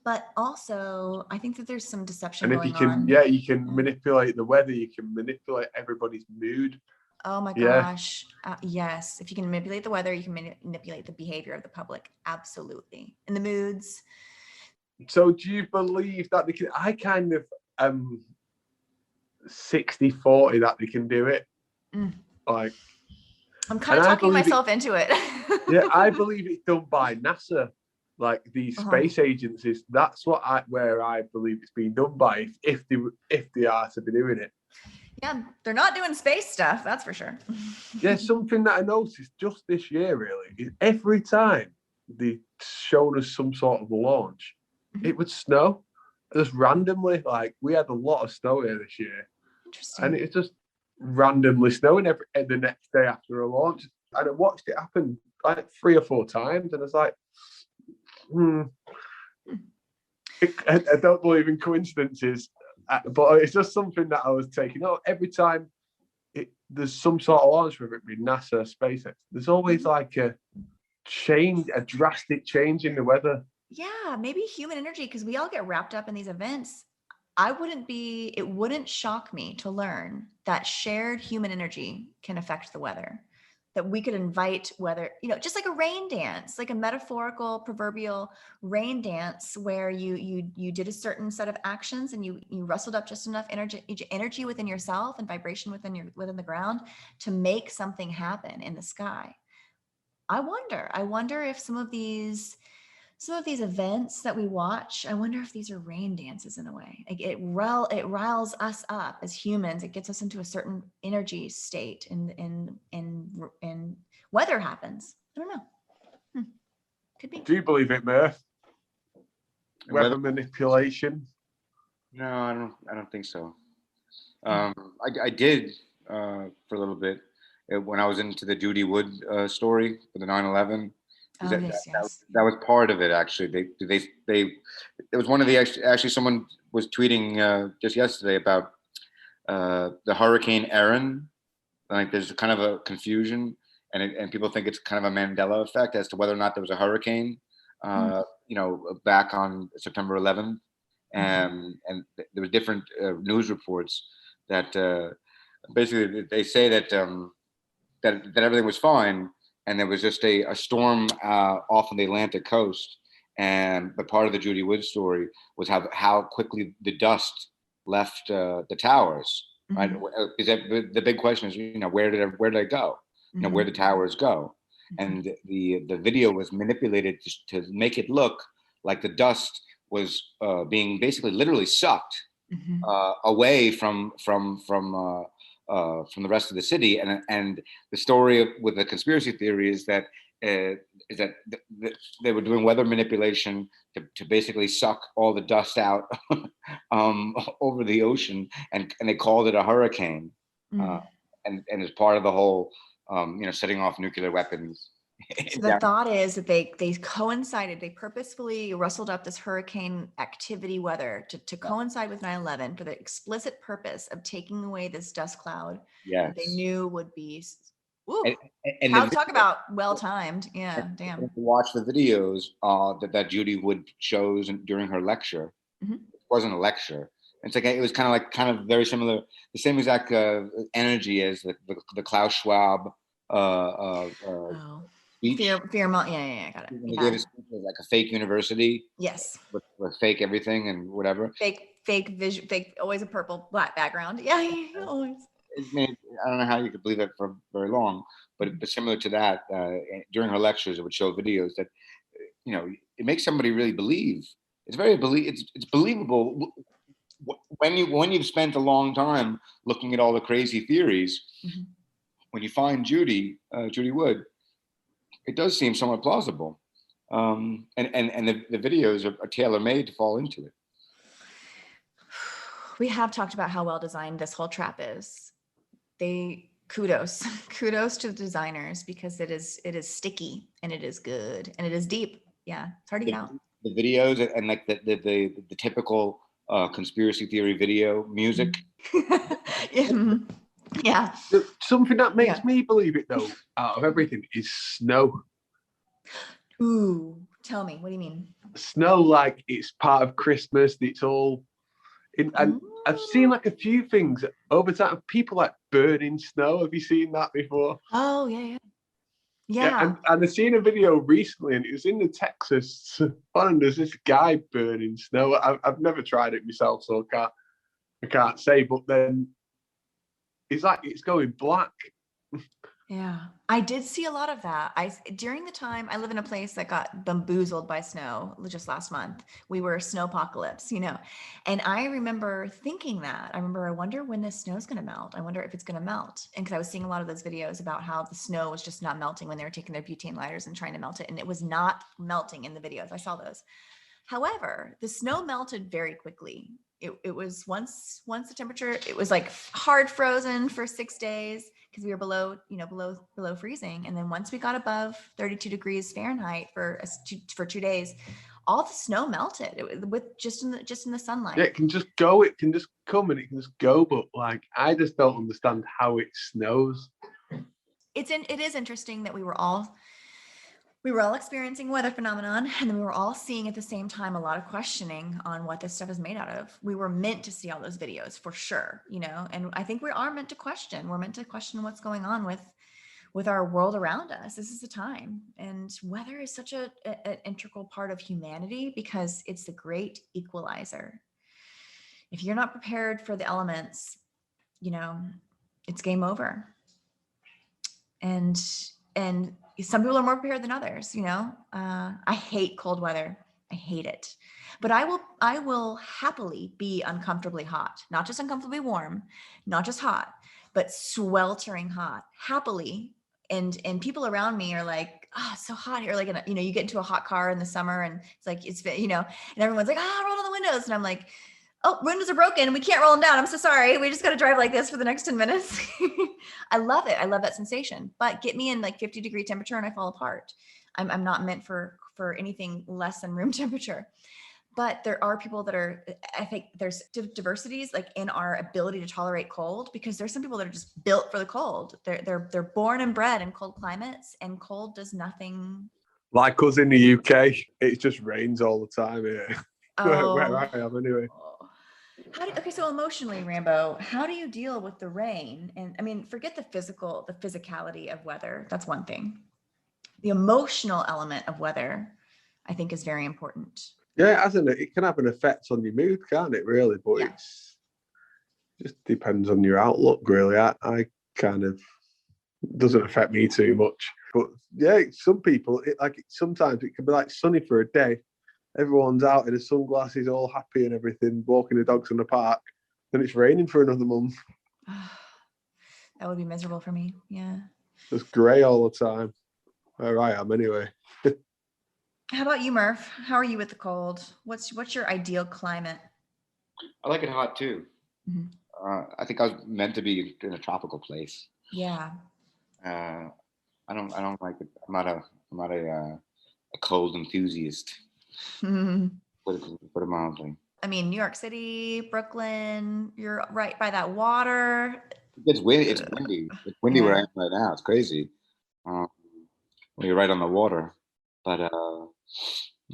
But also, I think that there's some deception going on. You can manipulate the weather. You can manipulate everybody's mood. Oh my gosh. Yes. If you can manipulate the weather, you can manipulate the behavior of the public. Absolutely. And the moods. So do you believe that they can? I kind of 60-40 that they can do it. Like, I'm kind of talking myself into it. Yeah, I believe it's done by NASA. Like these space agencies, that's where I believe it's being done by, if they are to be doing it. Yeah, they're not doing space stuff, that's for sure. Yeah, something that I noticed just this year, really, is every time they showed us some sort of launch, it would snow. Just randomly, like we had a lot of snow here this year. Interesting. And it's just randomly snowing the next day after a launch. And I watched it happen like 3 or 4 times, and I was like, I don't believe in coincidences. But it's just something that I was taking. Every time there's some sort of launch, whether it be NASA, SpaceX, there's always like a drastic change in the weather. Yeah, maybe human energy, because we all get wrapped up in these events. It wouldn't shock me to learn that shared human energy can affect the weather. that we could invite, whether, just like a rain dance, like a metaphorical proverbial rain dance, where you did a certain set of actions and you rustled up just enough energy within yourself and vibration within the ground to make something happen in the sky. I wonder if some of these events that we watch, I wonder if these are rain dances in a way. Like it riles us up as humans. It gets us into a certain energy state, and weather happens. I don't know. Could be. Do you believe it, Murph? Weather- Weather manipulation? No, I don't think so. I did for a little bit when I was into the Judy Wood story for the 9/11. Oh, yes. That was part of it, actually. It was one of the, actually someone was tweeting just yesterday about the Hurricane Erin. Like there's kind of a confusion, and people think it's kind of a Mandela effect as to whether or not there was a hurricane, back on September 11th. And there were different news reports that basically they say that that everything was fine, and there was just a storm off on the Atlantic coast. But part of the Judy Wood story was how quickly the dust left the towers. Right? Is that the big question? Is where did it go? Where the towers go? And the video was manipulated to make it look like the dust was being basically literally sucked away from the rest of the city. And the story with the conspiracy theory is that they were doing weather manipulation to basically suck all the dust out over the ocean, and they called it a hurricane, and as part of the whole setting off nuclear weapons. So the thought is that they coincided, they purposefully rustled up this hurricane activity weather to coincide with 9/11 for the explicit purpose of taking away this dust cloud that they knew would be. Ooh, and talk about well-timed. Yeah, damn. If you watch the videos that Judy Wood shows during her lecture, it wasn't a lecture. It's like it was kind of very similar, the same exact energy as the Klaus Schwab speech. Fear, yeah, got it. When they gave a speech at like a fake university. Yes. With fake everything and whatever. Fake vision, always a purple black background. Yeah, always. I don't know how you could believe that for very long, but similar to that, during her lectures, it would show videos that, it makes somebody really believe. It's believable when you've spent a long time looking at all the crazy theories. When you find Judy Wood, it does seem somewhat plausible, and the videos are tailor-made to fall into it. We have talked about how well designed this whole trap is. Kudos to the designers, because it is sticky and it is good and it is deep. Yeah, it's hard to get out. The videos and like the typical conspiracy theory video music. Yeah. Something that makes me believe it though, out of everything, is snow. Ooh, tell me, what do you mean? Snow, like it's part of Christmas. It's all in, and I've seen like a few things over time of people like burning snow. Have you seen that before? Oh yeah. And I've seen a video recently, and it was in the Texas one. There's this guy burning snow. I've never tried it myself, so I can't say. But then it's like it's going black. Yeah, I did see a lot of that. During the time I live in a place that got bamboozled by snow just last month. We were snowpocalypse, and I remember thinking that. I wonder when this snow's going to melt. I wonder if it's going to melt. And because I was seeing a lot of those videos about how the snow was just not melting when they were taking their butane lighters and trying to melt it, and it was not melting in the videos. I saw those. However, the snow melted very quickly. It was once the temperature, it was like hard frozen for 6 days because we were below freezing. And then once we got above 32 degrees Fahrenheit for 2 days, all the snow melted. It with just in the sunlight. Yeah, it can just go. It can just come and it can just go. But like, I just don't understand how it snows. It is interesting that we were all experiencing weather phenomenon, and then we were all seeing at the same time a lot of questioning on what this stuff is made out of. We were meant to see all those videos for sure, and I think we are meant to question. We're meant to question what's going on with with our world around us. This is the time. And weather is such an integral part of humanity because it's the great equalizer. If you're not prepared for the elements, it's game over. And some people are more prepared than others. I hate cold weather. I hate it. But I will happily be uncomfortably hot, not just uncomfortably warm, not just hot, but sweltering hot, happily. And people around me are like, oh, it's so hot here. Like, you get into a hot car in the summer and it's like, and everyone's like, roll down the windows. And I'm like, oh, windows are broken. We can't roll them down. I'm so sorry. We just got to drive like this for the next 10 minutes. I love it. I love that sensation, but get me in like 50-degree temperature and I fall apart. I'm not meant for anything less than room temperature. But there are people I think there's diversities like in our ability to tolerate cold, because there's some people that are just built for the cold. They're born and bred in cold climates, and cold does nothing. Like us in the UK, it just rains all the time here. Oh. Where I am anyway. Okay, so emotionally, Rambo, how do you deal with the rain? And I mean, forget the physicality of weather. That's one thing. The emotional element of weather, I think, is very important. Yeah, it can have an effect on your mood, can't it, really? But It's just depends on your outlook, really. I kind of, doesn't affect me too much. But yeah, some people, sometimes it can be like sunny for a day. Everyone's out in the sunglasses, all happy and everything, walking the dogs in the park. Then it's raining for another month. That would be miserable for me. Yeah. It's grey all the time. Where I am, anyway. How about you, Murph? How are you with the cold? What's your ideal climate? I like it hot too. Mm-hmm. I think I was meant to be in a tropical place. Yeah. I don't like it. I'm not a cold enthusiast. Mm-hmm. Put it mildly. I mean, New York City, Brooklyn, you're right by that water. It's windy. It's windy. It's windy where I am right now. It's crazy. When you're right on the water. But I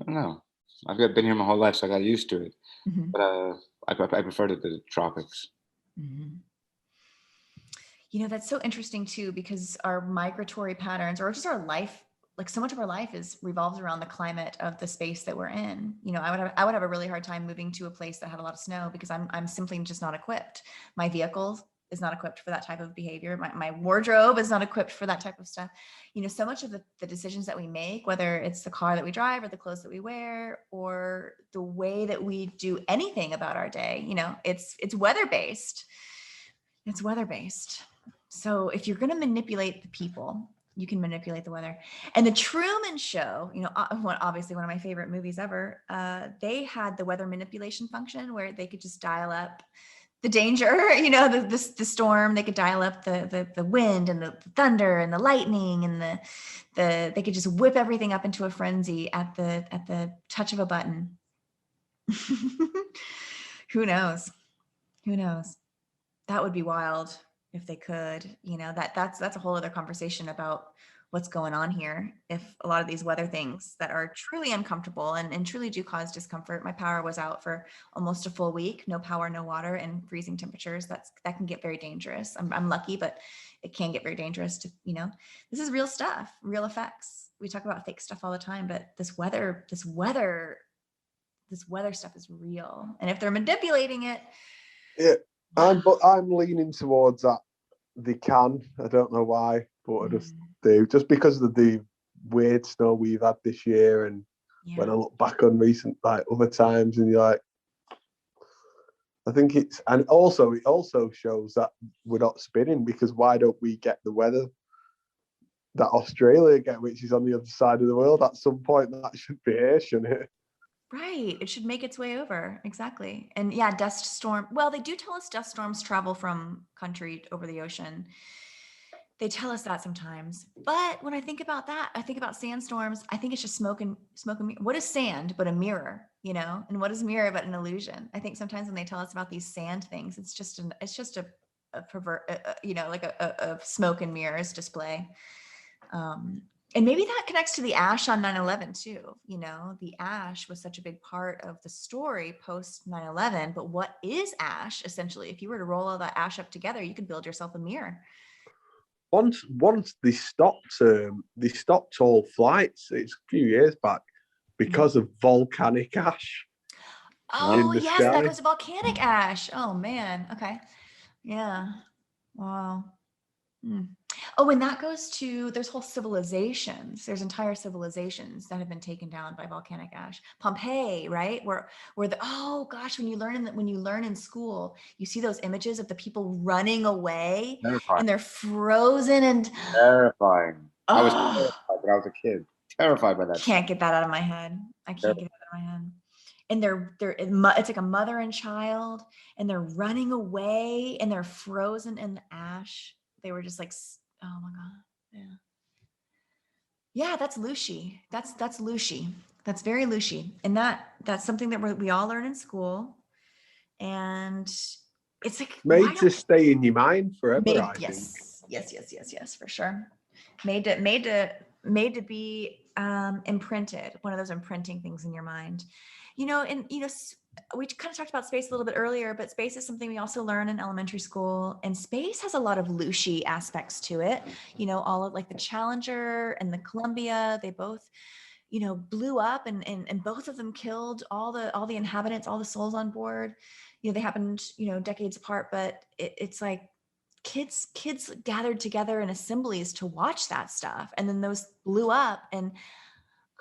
don't know. I've been here my whole life, so I got used to it. Mm-hmm. But I prefer the tropics. Mm-hmm. That's so interesting too, because our migratory patterns, or just our life, like so much of our life revolves around the climate of the space that we're in. I would have a really hard time moving to a place that had a lot of snow, because I'm simply just not equipped. My vehicle is not equipped for that type of behavior. My wardrobe is not equipped for that type of stuff. So much of the decisions that we make, whether it's the car that we drive or the clothes that we wear or the way that we do anything about our day, it's weather-based. It's weather-based. So if you're going to manipulate the people, you can manipulate the weather. And the Truman Show, obviously one of my favorite movies ever, they had the weather manipulation function where they could just dial up the danger, the storm. They could dial up the wind and the thunder and the lightning and they could just whip everything up into a frenzy at the touch of a button. Who knows? That would be wild if they could. That's a whole other conversation about what's going on here. If a lot of these weather things that are truly uncomfortable and truly do cause discomfort. My power was out for almost a full week, no power, no water, and freezing temperatures. That can get very dangerous. I'm lucky, but it can get very dangerous this is real stuff, real effects. We talk about fake stuff all the time, but this weather stuff is real. And if they're manipulating it. Yeah. I'm leaning towards that. They can. I don't know why, but I just do. Just because of the weird snow we've had this year, and when I look back on recent other times, and you're like, I think it also shows that we're not spinning, because why don't we get the weather that Australia get, which is on the other side of the world? At some point, that should be here, shouldn't it? Right. It should make its way over. Exactly. And dust storm. Well, they do tell us dust storms travel from country over the ocean. They tell us that sometimes. But when I think about that, I think about sandstorms. I think it's just smoke and mirror. What is sand but a mirror, And what is mirror but an illusion? I think sometimes when they tell us about these sand things, it's just a pervert, like a smoke and mirrors display. And maybe that connects to the ash on 9/11 too. The ash was such a big part of the story post 9/11. But what is ash? Essentially, if you were to roll all that ash up together, you could build yourself a mirror. once they stopped all flights. It's a few years back because of volcanic ash in Oh, the yes, that sky. goes to volcanic ash. Oh man. Okay. Yeah. Wow. Hmm. Oh, and that goes to, there's whole civilizations. There's entire civilizations that have been taken down by volcanic ash. Pompeii, right? Where the, oh gosh, when you learn in school, you see those images of the people running away Terrifying. and they're frozen and Terrifying. I was oh, terrified when I was a kid. Terrified by that stuff. can't get that out of my head. I can't get that out of my head. And it's like a mother and child, and they're running away, and they're frozen in the ash. They were just like, oh my god, yeah. That's Lucy. That's Lucy. That's very Lucy, and that's something that we all learn in school, and it's like Made to stay in your mind forever. I think. Yes, for sure. Made to be imprinted. One of those imprinting things in your mind. And we kind of talked about space a little bit earlier, but space is something we also learn in elementary school, and space has a lot of Lucy aspects to it. All of like the Challenger and the Columbia, they both, blew up and both of them killed all the inhabitants, all the souls on board. They happened, decades apart, but it's like kids gathered together in assemblies to watch that stuff. And then those blew up, and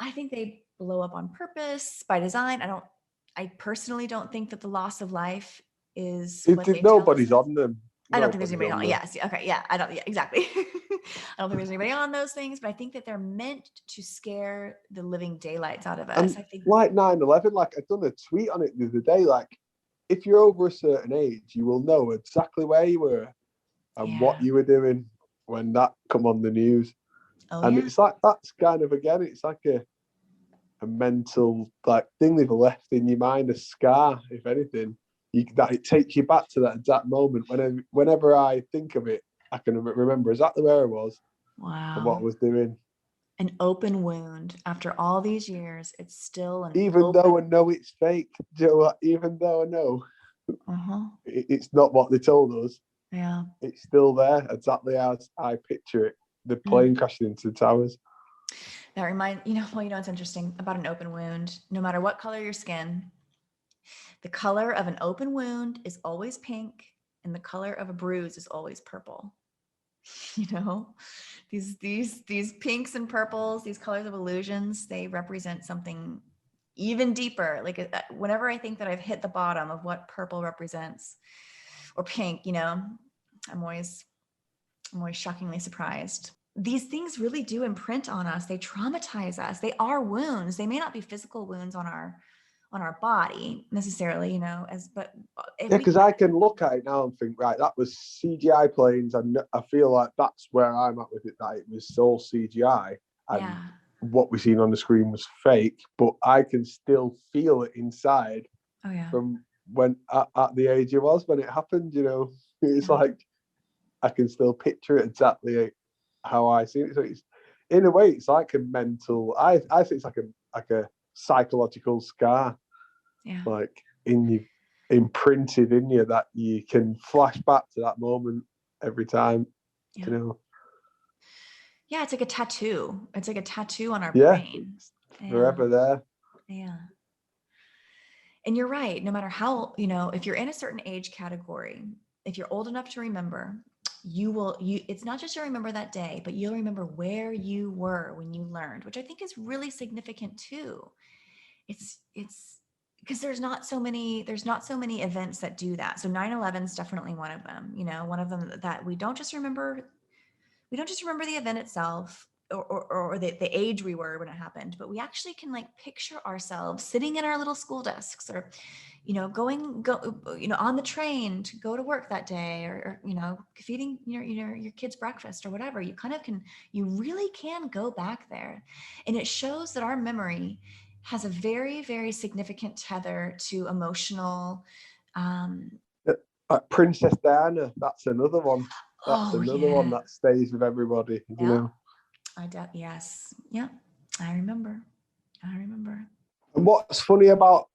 I think they blow up on purpose, by design. I personally don't think that the loss of life is what they Nobody's tell us. on them. I don't think there's anybody on. Yes. Okay. Yeah. I don't. Yeah. Exactly. I don't think there's anybody on those things, but I think that they're meant to scare the living daylights out of us. I think like 9/11. Like I've done a tweet on it the other day. Like if you're over a certain age, you will know exactly where you were and what you were doing when that come on the news. And it's like that's kind of again. It's like a mental like thing they've left in your mind, a scar, if anything. That it takes you back to that exact moment. Whenever I think of it, I can remember exactly where I was and what I was doing. An open wound after all these years, it's still an even though I know it's fake, Joe. Even though I know it's not what they told us. Yeah, it's still there exactly as I picture it. The plane crashing into the towers. That reminds it's interesting about an open wound. No matter what color your skin, the color of an open wound is always pink, and the color of a bruise is always purple. These pinks and purples, these colors of illusions, they represent something even deeper. Like whenever I think that I've hit the bottom of what purple represents, or pink, I'm always shockingly surprised. These things really do imprint on us. They traumatize us. They are wounds. They may not be physical wounds on our body necessarily, because I can look at it now and think, right, that was CGI planes, and I feel like that's where I'm at with it, that it was all CGI and what we seen on the screen was fake, but I can still feel it inside from when at the age I was when it happened. It's like I can still picture it exactly how I see it. So it's in a way it's like a mental. I think it's like a psychological scar. Like imprinted in you that you can flash back to that moment every time. Yeah, it's like a tattoo. It's like a tattoo on our brain. Forever there. Yeah. And you're right. No matter how, if you're in a certain age category, if you're old enough to remember, it's not just you'll remember that day, but you'll remember where you were when you learned, which I think is really significant too. It's because there's not so many events that do that. So 9/11 is definitely one of them, one of them that we don't just remember the event itself or the age we were when it happened, but we actually can like picture ourselves sitting in our little school desks or, going on the train to go to work that day or feeding your kids breakfast or whatever. You really can go back there. And it shows that our memory has a very, very significant tether to emotional. Princess Diana, that's another one. That's another one that stays with everybody. Yes. Yeah. I remember. And what's funny about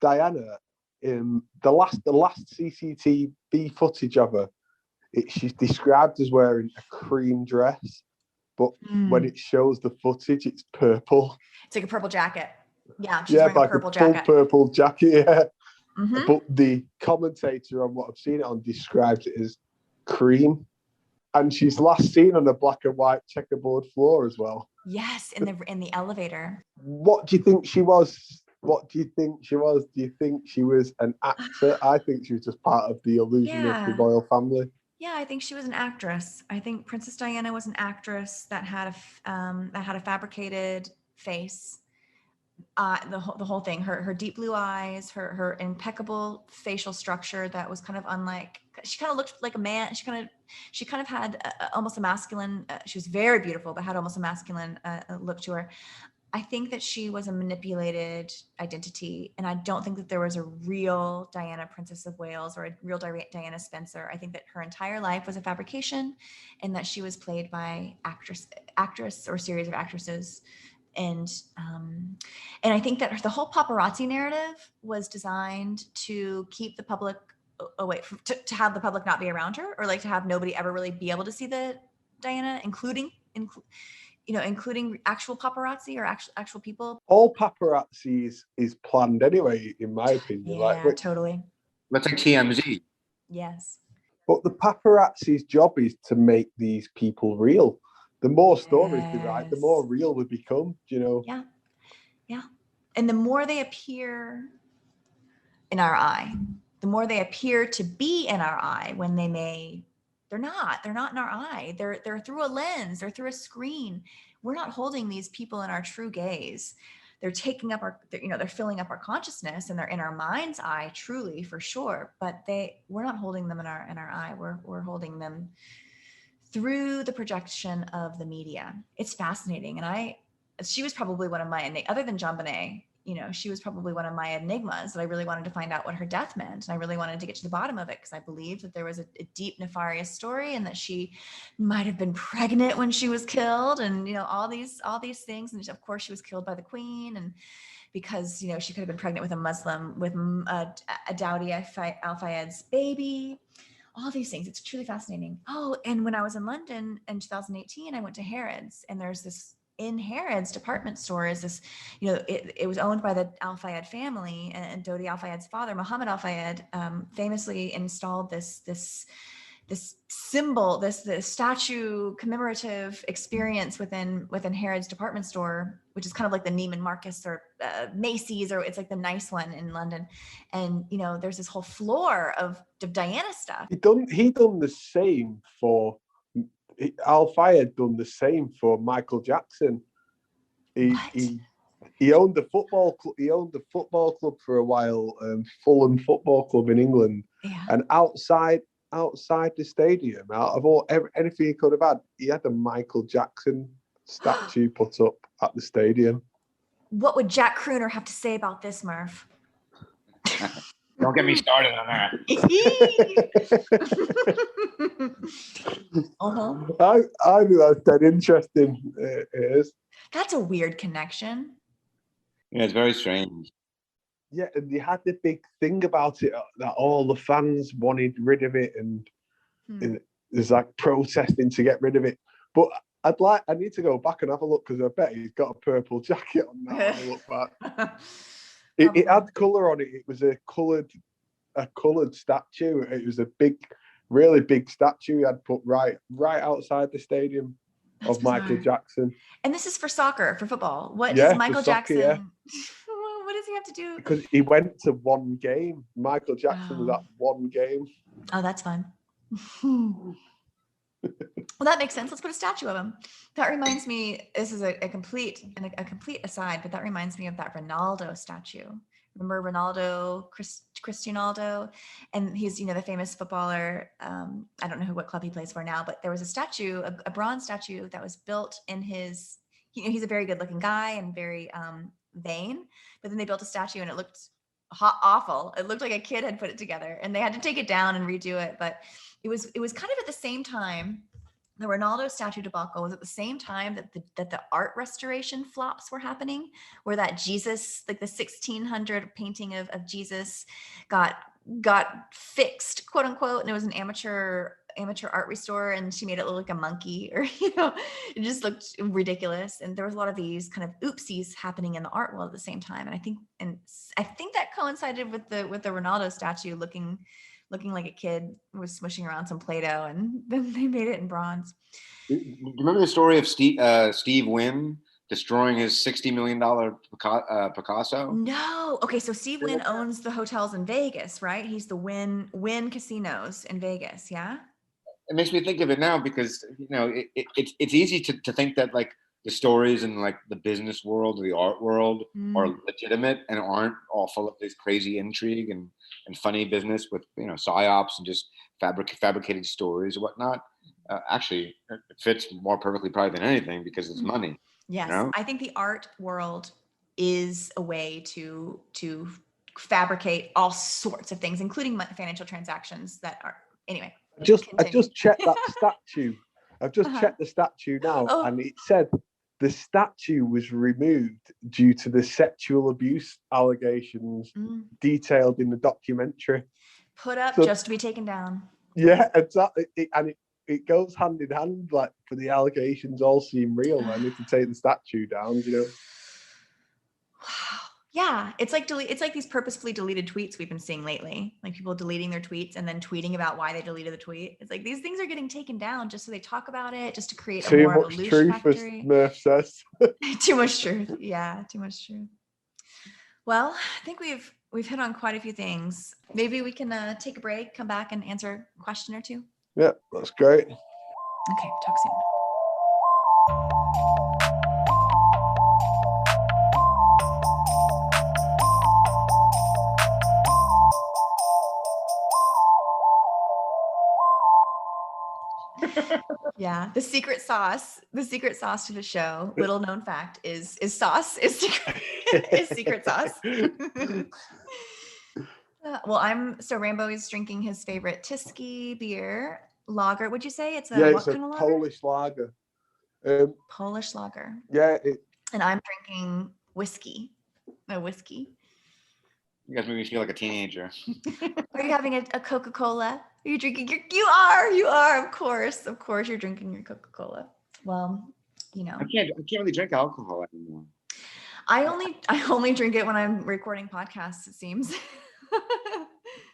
Diana, the last CCTV footage of her she's described as wearing a cream dress, but when it shows the footage, it's purple. It's like a purple jacket. Yeah, she's wearing a purple jacket. Full purple jacket, yeah. Mm-hmm. But the commentator on what I've seen it on describes it as cream. And she's last seen on a black and white checkerboard floor as well. Yes, in the elevator. What do you think she was? What do you think she was? Do you think she was an actor? I think she was just part of the illusion of the royal family. Yeah, I think she was an actress. I think Princess Diana was an actress that had a fabricated face. The whole thing, her deep blue eyes, her impeccable facial structure that was kind of unlike. She kind of looked like a man. She kind of had almost a masculine. She was very beautiful, but had almost a masculine look to her. I think that she was a manipulated identity, and I don't think that there was a real Diana, Princess of Wales, or a real Diana Spencer. I think that her entire life was a fabrication, and that she was played by actress or series of actresses. And I think that the whole paparazzi narrative was designed to keep the public away, to have the public not be around her, or like to have nobody ever really be able to see the Diana, including actual paparazzi or actual people. All paparazzi is planned anyway, in my opinion. Yeah, totally. That's like TMZ. Yes. But the paparazzi's job is to make these people real. The more stories they write, the more real they become, you know? Yeah. Yeah. And the more they appear in our eye, the more they appear to be in our eye when they're not in our eye. They're through a lens, they're through a screen. We're not holding these people in our true gaze. They're taking up they're filling up our consciousness, and they're in our mind's eye, truly, for sure. But we're not holding them in our eye. We're holding them through the projection of the media. It's fascinating. And she was probably one of my, other than JonBenet, she was probably one of my enigmas that I really wanted to find out what her death meant. And I really wanted to get to the bottom of it, because I believed that there was a deep nefarious story, and that she might have been pregnant when she was killed, and, all these things. And of course she was killed by the Queen, and because, she could have been pregnant with a Muslim, with a Dowdy Al-Fayed's baby. All these things. It's truly fascinating. Oh, and when I was in London in 2018, I went to Harrods, and there's this, in Harrods department store is this, it was owned by the Al-Fayed family, and Dodi Al-Fayed's father, Muhammad Al-Fayed, famously installed this symbol, this statue commemorative experience within Harrods department store, which is kind of like the Neiman Marcus or Macy's, or it's like the nice one in London. And there's this whole floor of Diana stuff. He done the same for Al-Fayed. Done the same for Michael Jackson. He owned the football club. He owned the football club for a while, Fulham Football Club in England. Yeah. And outside the stadium, out of anything he could have had, he had a Michael Jackson statue put up at the stadium. What would Jack Crooner have to say about this, Murph? Don't get me started on that. I think that's dead interesting. It is. That's a weird connection. Yeah, it's very strange. Yeah, and they had the big thing about it that all the fans wanted rid of it, and there's like protesting to get rid of it. But I need to go back and have a look, because I bet he's got a purple jacket on now. When I look back. It had colour on it. It was a coloured statue. It was a really big statue he had put right outside the stadium. That's of bizarre. Michael Jackson. And this is for soccer, for football. What is Michael Jackson? Yeah. What does he have to do? Because he went to one game. Michael Jackson was at one game. Oh, that's fun. Well, that makes sense. Let's put a statue of him. That reminds me, this is a complete aside, but that reminds me of that Ronaldo statue. Remember Ronaldo, Cristiano? And he's, the famous footballer. I don't know what club he plays for now, but there was a statue, a bronze statue that was built in his, he's a very good looking guy and very vain, but then they built a statue and it looked awful. It looked like a kid had put it together, and they had to take it down and redo it. But it was kind of at the same time. The Ronaldo statue debacle was at the same time that the art restoration flops were happening, where that Jesus, like the 1600 painting of Jesus got fixed, quote unquote, and it was an amateur amateur art restore and she made it look like a monkey, or it just looked ridiculous. And there was a lot of these kind of oopsies happening in the art world at the same time. And I think that coincided with the Ronaldo statue looking like a kid was smushing around some Play-Doh, and then they made it in bronze. Do you remember the story of Steve Wynn destroying his $60 million Picasso? No. Okay, so Steve Wynn owns the hotels in Vegas, right? He's the Wynn casinos in Vegas, yeah? It makes me think of it now because it's easy to think that like the stories in like the business world or the art world are legitimate and aren't all full of this crazy intrigue and funny business with psyops and just fabricated stories or whatnot. Actually, it fits more perfectly probably than anything because it's money. Yes, I think the art world is a way to fabricate all sorts of things, including financial transactions that are anyway. I just checked that statue. I've just checked the statue now, and it said the statue was removed due to the sexual abuse allegations detailed in the documentary. Put up just to be taken down. Yeah, exactly. It goes hand in hand. Like, for the allegations all seem real, I need to take the statue down. Wow. Yeah, it's like these purposefully deleted tweets we've been seeing lately, like people deleting their tweets and then tweeting about why they deleted the tweet. It's like these things are getting taken down just so they talk about it, just to create too more much of a truth, factory. as Murph says. Too much truth. Yeah, too much truth. Well, I think we've hit on quite a few things. Maybe we can take a break, come back, and answer a question or two. Yeah, that's great. Okay, talk soon. Yeah, the secret sauce to the show, little known fact, is sauce, is secret sauce. Rambo is drinking his favorite Tyskie beer, lager. Would you say it's what kind of lager? Polish lager. Polish lager. Yeah. And I'm drinking whiskey. A whiskey. You guys make me feel like a teenager. Are you having a Coca-Cola? Are you drinking you are, of course you're drinking your Coca-Cola. Well, I can't really drink alcohol anymore. I only drink it when I'm recording podcasts, it seems.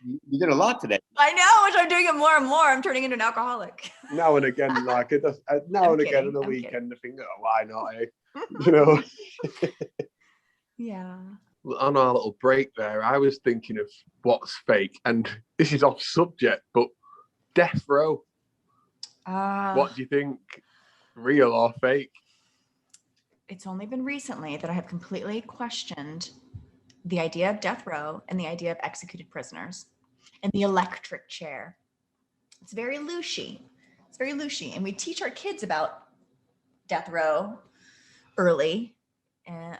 You did a lot today. I know, which I'm doing it more and more. I'm turning into an alcoholic. Now and again, like again on the weekend, I think, why not? Yeah. On our little break there, I was thinking of what's fake, and this is off subject, but death row. What do you think, real or fake? It's only been recently that I have completely questioned the idea of death row and the idea of executed prisoners and the electric chair. It's very loosey. And we teach our kids about death row early. And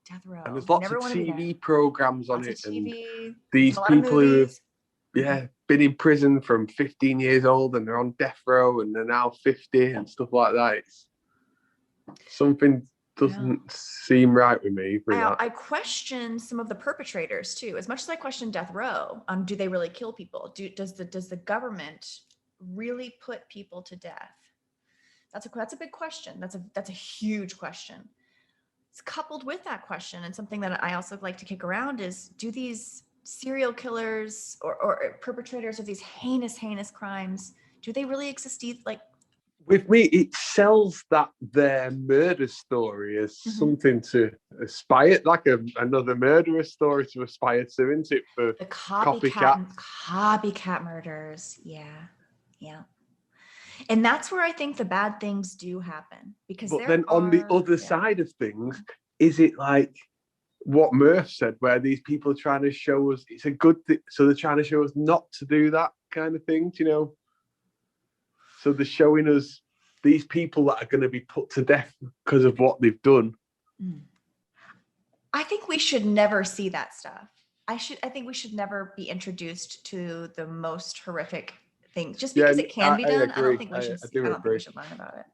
death row. And there's lots of TV programs on it. TV, and these people who have been in prison from 15 years old and they're on death row and they're now 50 and stuff like that. Something doesn't seem right with me. I question some of the perpetrators too. As much as I question death row, do they really kill people? Does the government really put people to death? That's a big question. That's a huge question. It's coupled with that question, and something that I also like to kick around is, do these serial killers or perpetrators of these heinous crimes, do they really exist? With me, it sells that their murder story as something to aspire, like another murderer story to aspire to, isn't it? For the copycat murders. Yeah. And that's where I think the bad things do happen. But then on the other side of things, is it like what Murph said, where these people are trying to show us it's a good thing, so they're trying to show us not to do that kind of thing, So they're showing us these people that are going to be put to death because of what they've done. I think we should never see that stuff. I think we should never be introduced to the most horrific things just because it can be done. I don't think we should. I don't think we should learn about it.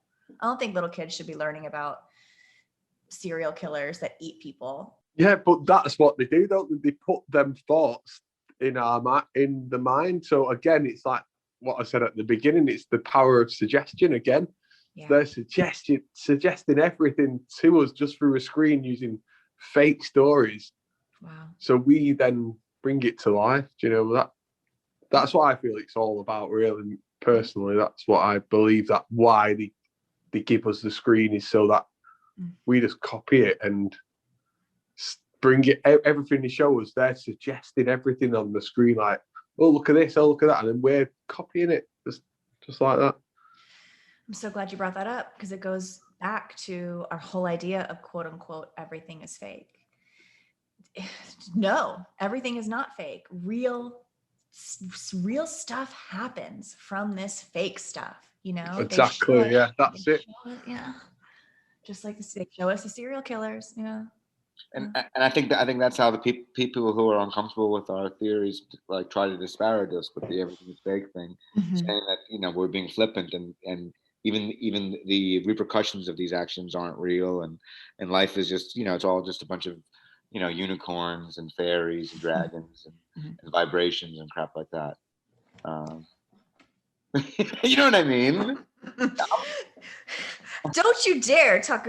I don't think little kids should be learning about serial killers that eat people. Yeah, but that's what they do, don't they? They put them thoughts in the mind. So again, it's like, what I said at the beginning. It's the power of suggestion again. Yeah. They're suggesting everything to us just through a screen using fake stories. Wow. So we then bring it to life. You know, that's what I feel it's all about, really. Personally, that's what I believe, that why they give us the screen is so that we just copy it and bring it, everything they show us. They're suggesting everything on the screen, like, oh, look at this, oh, look at that, and then we're copying it just like that. I'm so glad you brought that up, because it goes back to our whole idea of quote unquote everything is fake. No, everything is not fake. Real stuff happens from this fake stuff, you know? Exactly. Yeah, that's it. Yeah. Just like they show us the serial killers. Yeah. And I think that's how the people who are uncomfortable with our theories like try to disparage us with the everything is fake thing, saying that, you know, we're being flippant, and even the repercussions of these actions aren't real, and life is just, you know, it's all just a bunch of, you know, unicorns and fairies and dragons and vibrations and crap like that. You know what I mean? Don't you dare talk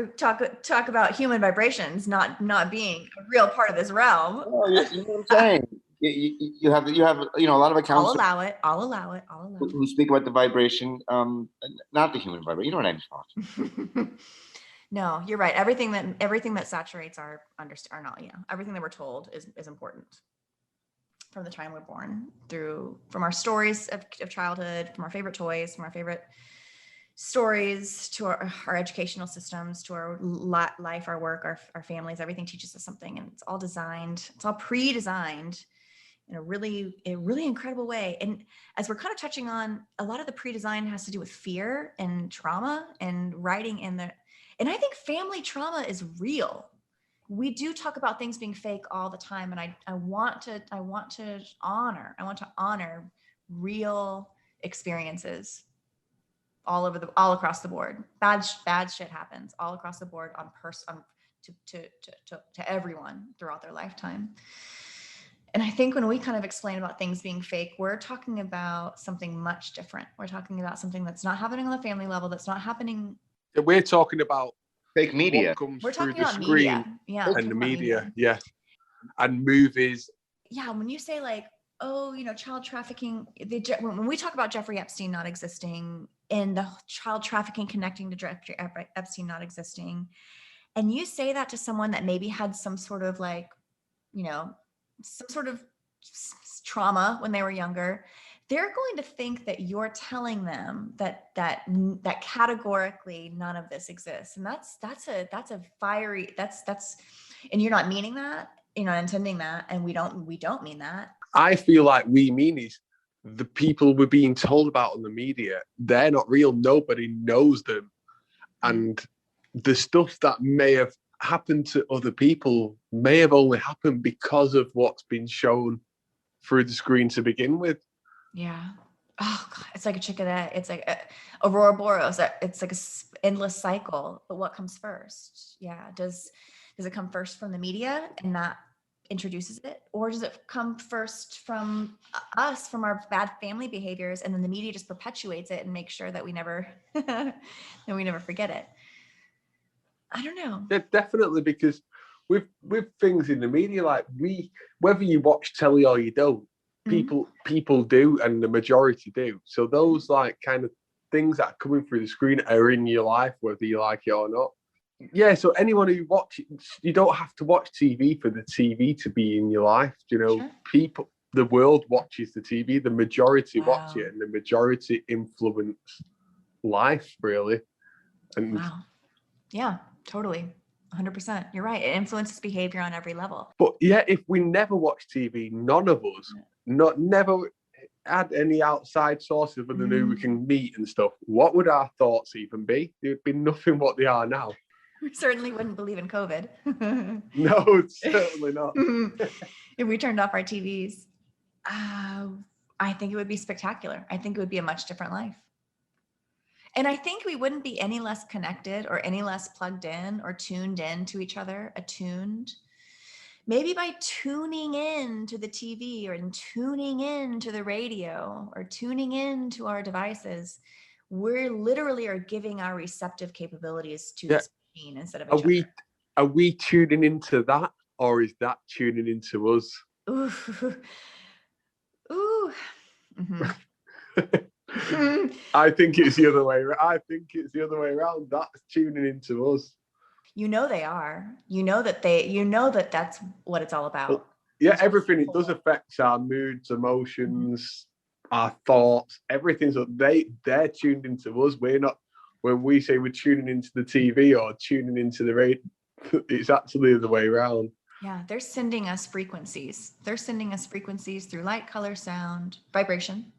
about human vibrations not being a real part of this realm. Oh, you know what I'm saying? You have you know, a lot of accounts. I'll allow it. Who speak about the vibration, not the human vibration. You know what I'm talking. No, you're right. Everything that saturates our not, you know, everything that we're told is important. From the time we're born, from our stories of childhood, from our favorite toys, from our favorite stories, to our educational systems, to our life, our work, our families. Everything teaches us something, and it's all pre-designed in a really incredible way. And as we're kind of touching on, a lot of the pre-design has to do with fear and trauma and writing and I think family trauma is real. We do talk about things being fake all the time, and I want to honor real experiences all across the board. Bad shit happens all across the board to everyone throughout their lifetime. And I think when we kind of explain about things being fake, we're talking about something much different. We're talking about something that's not happening on the family level, that's not happening. We're talking about fake media. We're talking about media. Yeah. And the media. Yeah. And movies. Yeah. When you say like, oh, you know, child trafficking, when we talk about Jeffrey Epstein not existing and the child trafficking connecting to Jeffrey Epstein not existing, and you say that to someone that maybe had some sort of like, you know, some sort of trauma when they were younger, they're going to think that you're telling them that categorically none of this exists. And that's a fiery, and you're not meaning that, you're not intending that. And we don't mean that. I feel like we mean is the people we're being told about in the media, they're not real. Nobody knows them. And the stuff that may have happened to other people may have only happened because of what's been shown through the screen to begin with. Yeah. Oh God, it's like a chicken egg. It's like Aurora Boros. It's like an endless cycle. But what comes first? Yeah. Does it come first from the media and that introduces it, or does it come first from us, from our bad family behaviors, and then the media just perpetuates it and makes sure that we never forget it? I don't know. Yeah, definitely, because with things in the media, like whether you watch telly or you don't, people do, and the majority do. So those like kind of things that are coming through the screen are in your life, whether you like it or not. Yeah, so anyone who watches, you don't have to watch TV for the TV to be in your life. You know, Sure. People, the world watches the TV, the majority watch it, and the majority influence life, really. And wow. Yeah, totally. 100%. You're right. It influences behavior on every level. But yeah, if we never watched TV, none of us, never had any outside sources other than who we can meet and stuff, what would our thoughts even be? There'd be nothing what they are now. We certainly wouldn't believe in COVID. No, certainly not. If we turned off our TVs, I think it would be spectacular. I think it would be a much different life. And I think we wouldn't be any less connected or any less plugged in or tuned in to each other, attuned, maybe by tuning in to the TV or tuning in to the radio or tuning in to our devices, we're literally are giving our receptive capabilities to this machine instead of each other. Are we tuning into that, or is that tuning into us? Ooh. Ooh. Mm-hmm. I think it's the other way. I think it's the other way around. That's tuning into us. You know they are. You know that that's what it's all about. Well, yeah, everything. It does affect our moods, emotions, our thoughts. Everything. So they're tuned into us. We're not. When we say we're tuning into the TV or tuning into the radio, it's actually the other way around. Yeah, they're sending us frequencies. They're sending us frequencies through light, color, sound, vibration,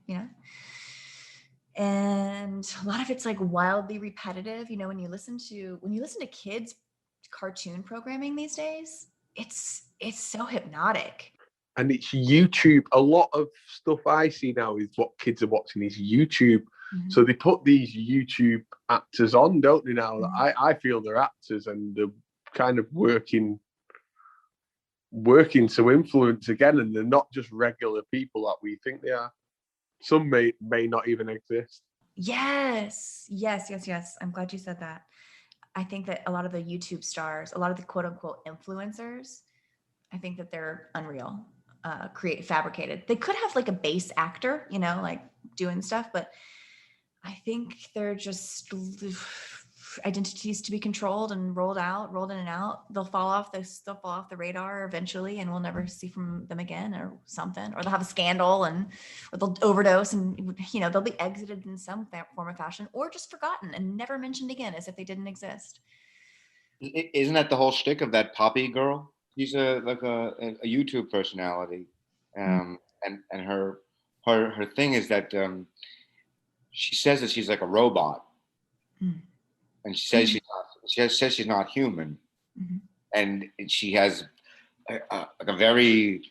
and a lot of it's like wildly repetitive. When you listen to kids cartoon programming these days, it's so hypnotic. And it's YouTube. A lot of stuff I see now is what kids are watching is YouTube. Mm-hmm. So they put these YouTube actors on, don't they now? Mm-hmm. I feel they're actors and they're kind of working to influence again, and they're not just regular people that we think they are. Some may not even exist. Yes. I'm glad you said that. I think that a lot of the YouTube stars, a lot of the quote unquote influencers, I think that they're unreal, fabricated. They could have like a base actor, like doing stuff, but I think they're just identities to be controlled and rolled in and out. They'll fall off the radar eventually, and we'll never see from them again, or something. Or they'll have a scandal, or they'll overdose, and they'll be exited in some form or fashion, or just forgotten and never mentioned again, as if they didn't exist. Isn't that the whole shtick of that Poppy girl? She's a YouTube personality, and her thing is that she says that she's like a robot. And she says she's not human, and she has a very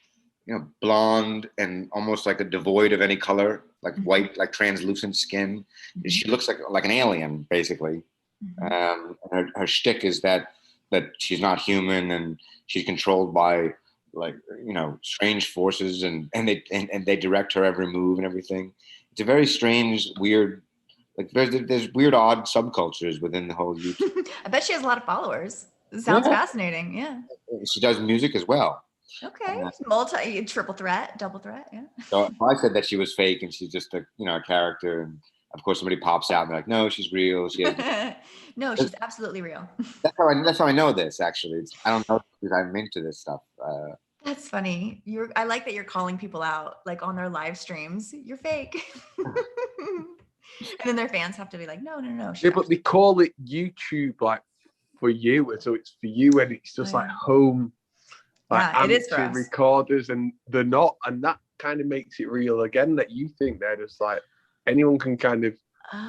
blonde and almost like a devoid of any color, like white, like translucent skin. She looks like an alien, basically. And her shtick is that she's not human and she's controlled by strange forces, and they direct her every move and everything. It's a very strange, weird. Like there's weird, odd subcultures within the whole YouTube. I bet she has a lot of followers. It sounds fascinating. Yeah. She does music as well. Okay. Triple threat, double threat. Yeah. So I said that she was fake and she's just a character, and of course somebody pops out and they're like, no, she's real. She has. No, she's absolutely real. That's how I know this. Actually, I don't know because I'm into this stuff. That's funny. I like that you're calling people out like on their live streams. You're fake. And then their fans have to be like, no. Yeah, but they call it YouTube like for you, so it's for you, and it's just like home, like amateur recorders, and they're not, and that kind of makes it real again. That you think they're just like anyone can kind of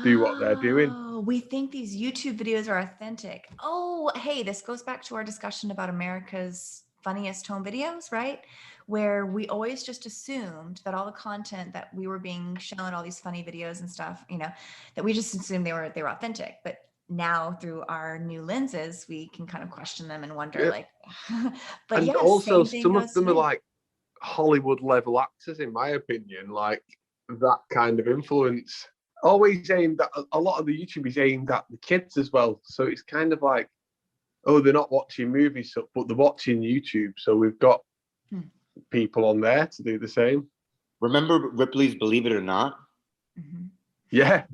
do what they're doing. We think these YouTube videos are authentic. Oh, hey, this goes back to our discussion about America's funniest home videos, right? Where we always just assumed that all the content that we were being shown, all these funny videos and stuff, that we just assumed they were authentic. But now through our new lenses, we can kind of question them and wonder but and also some of them are like Hollywood level actors, in my opinion, like that kind of influence. Always aimed at, a lot of the YouTube is aimed at the kids as well. So it's kind of like, oh, they're not watching movies, but they're watching YouTube. So we've got people on there to do the same. Remember Ripley's Believe It or Not? Yeah.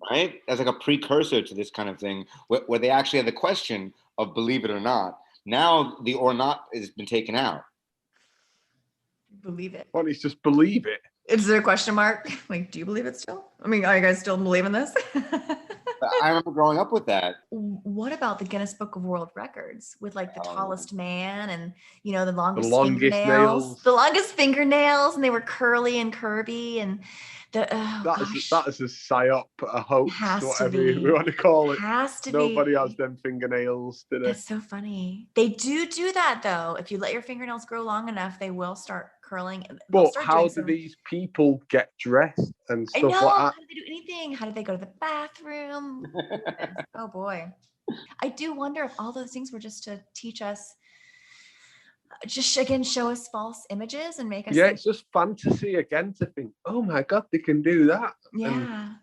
Right? That's like a precursor to this kind of thing, where they actually had the question of believe it or not. Now the or not has been taken out. Believe it. Well, it's just believe it. Is there a question mark? Like, do you believe it still? I mean, are you guys still believing this? I remember growing up with that. What about the Guinness Book of World Gods with like the tallest man and the longest fingernails, and they were curly and curvy, and that is a psyop, a hoax, whatever we want to call it. Nobody has them fingernails today. That's so funny. They do that though. If you let your fingernails grow long enough, they will start curling. But how do these people get dressed and stuff like that? How do they do anything? How do they go to the bathroom? Oh boy. I do wonder if all those things were just to teach us just again show us false images and make us it's just fantasy again to think, oh my God, they can do that. yeah. And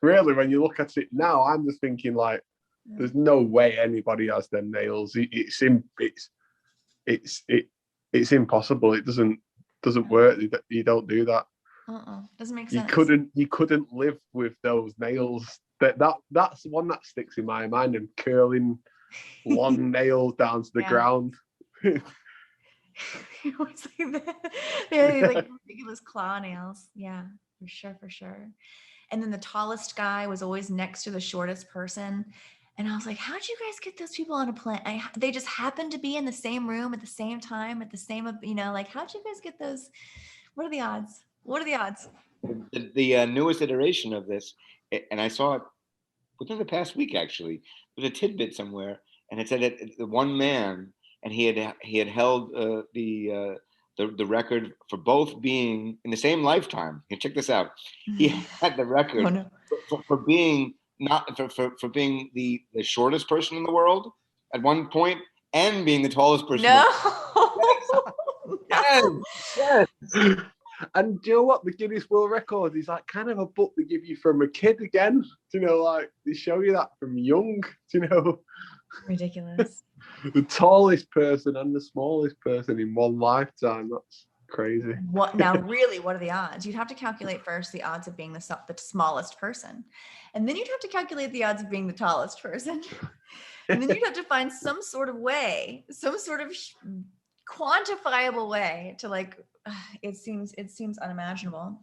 really, when you look at it now, I'm just thinking like, there's no way anybody has them nails. It's impossible. It doesn't work. You don't do that. Doesn't make sense. You couldn't live with those nails. That's the one that sticks in my mind. And curling long nails down to the ground. It's they're like ridiculous claw nails. Yeah, for sure. And then the tallest guy was always next to the shortest person. And I was like, how'd you guys get those people on a plane? They just happened to be in the same room at the same time, at the same, like, how'd you guys get those? What are the odds? The newest iteration of this, and I saw it within the past week, actually, there's a tidbit somewhere, and it said that the one man, and he had held the record for both being in the same lifetime. You check this out. He had the record for being for being the shortest person in the world at one point and being the tallest person. Yes. And do you know what? The Guinness World Record is like kind of a book they give you from a kid again. Like they show you that from young. Ridiculous. The tallest person and the smallest person in one lifetime. That's crazy. What are the odds? You'd have to calculate first the odds of being the smallest person, and then you'd have to calculate the odds of being the tallest person, and then you'd have to find some sort of quantifiable way to it seems unimaginable.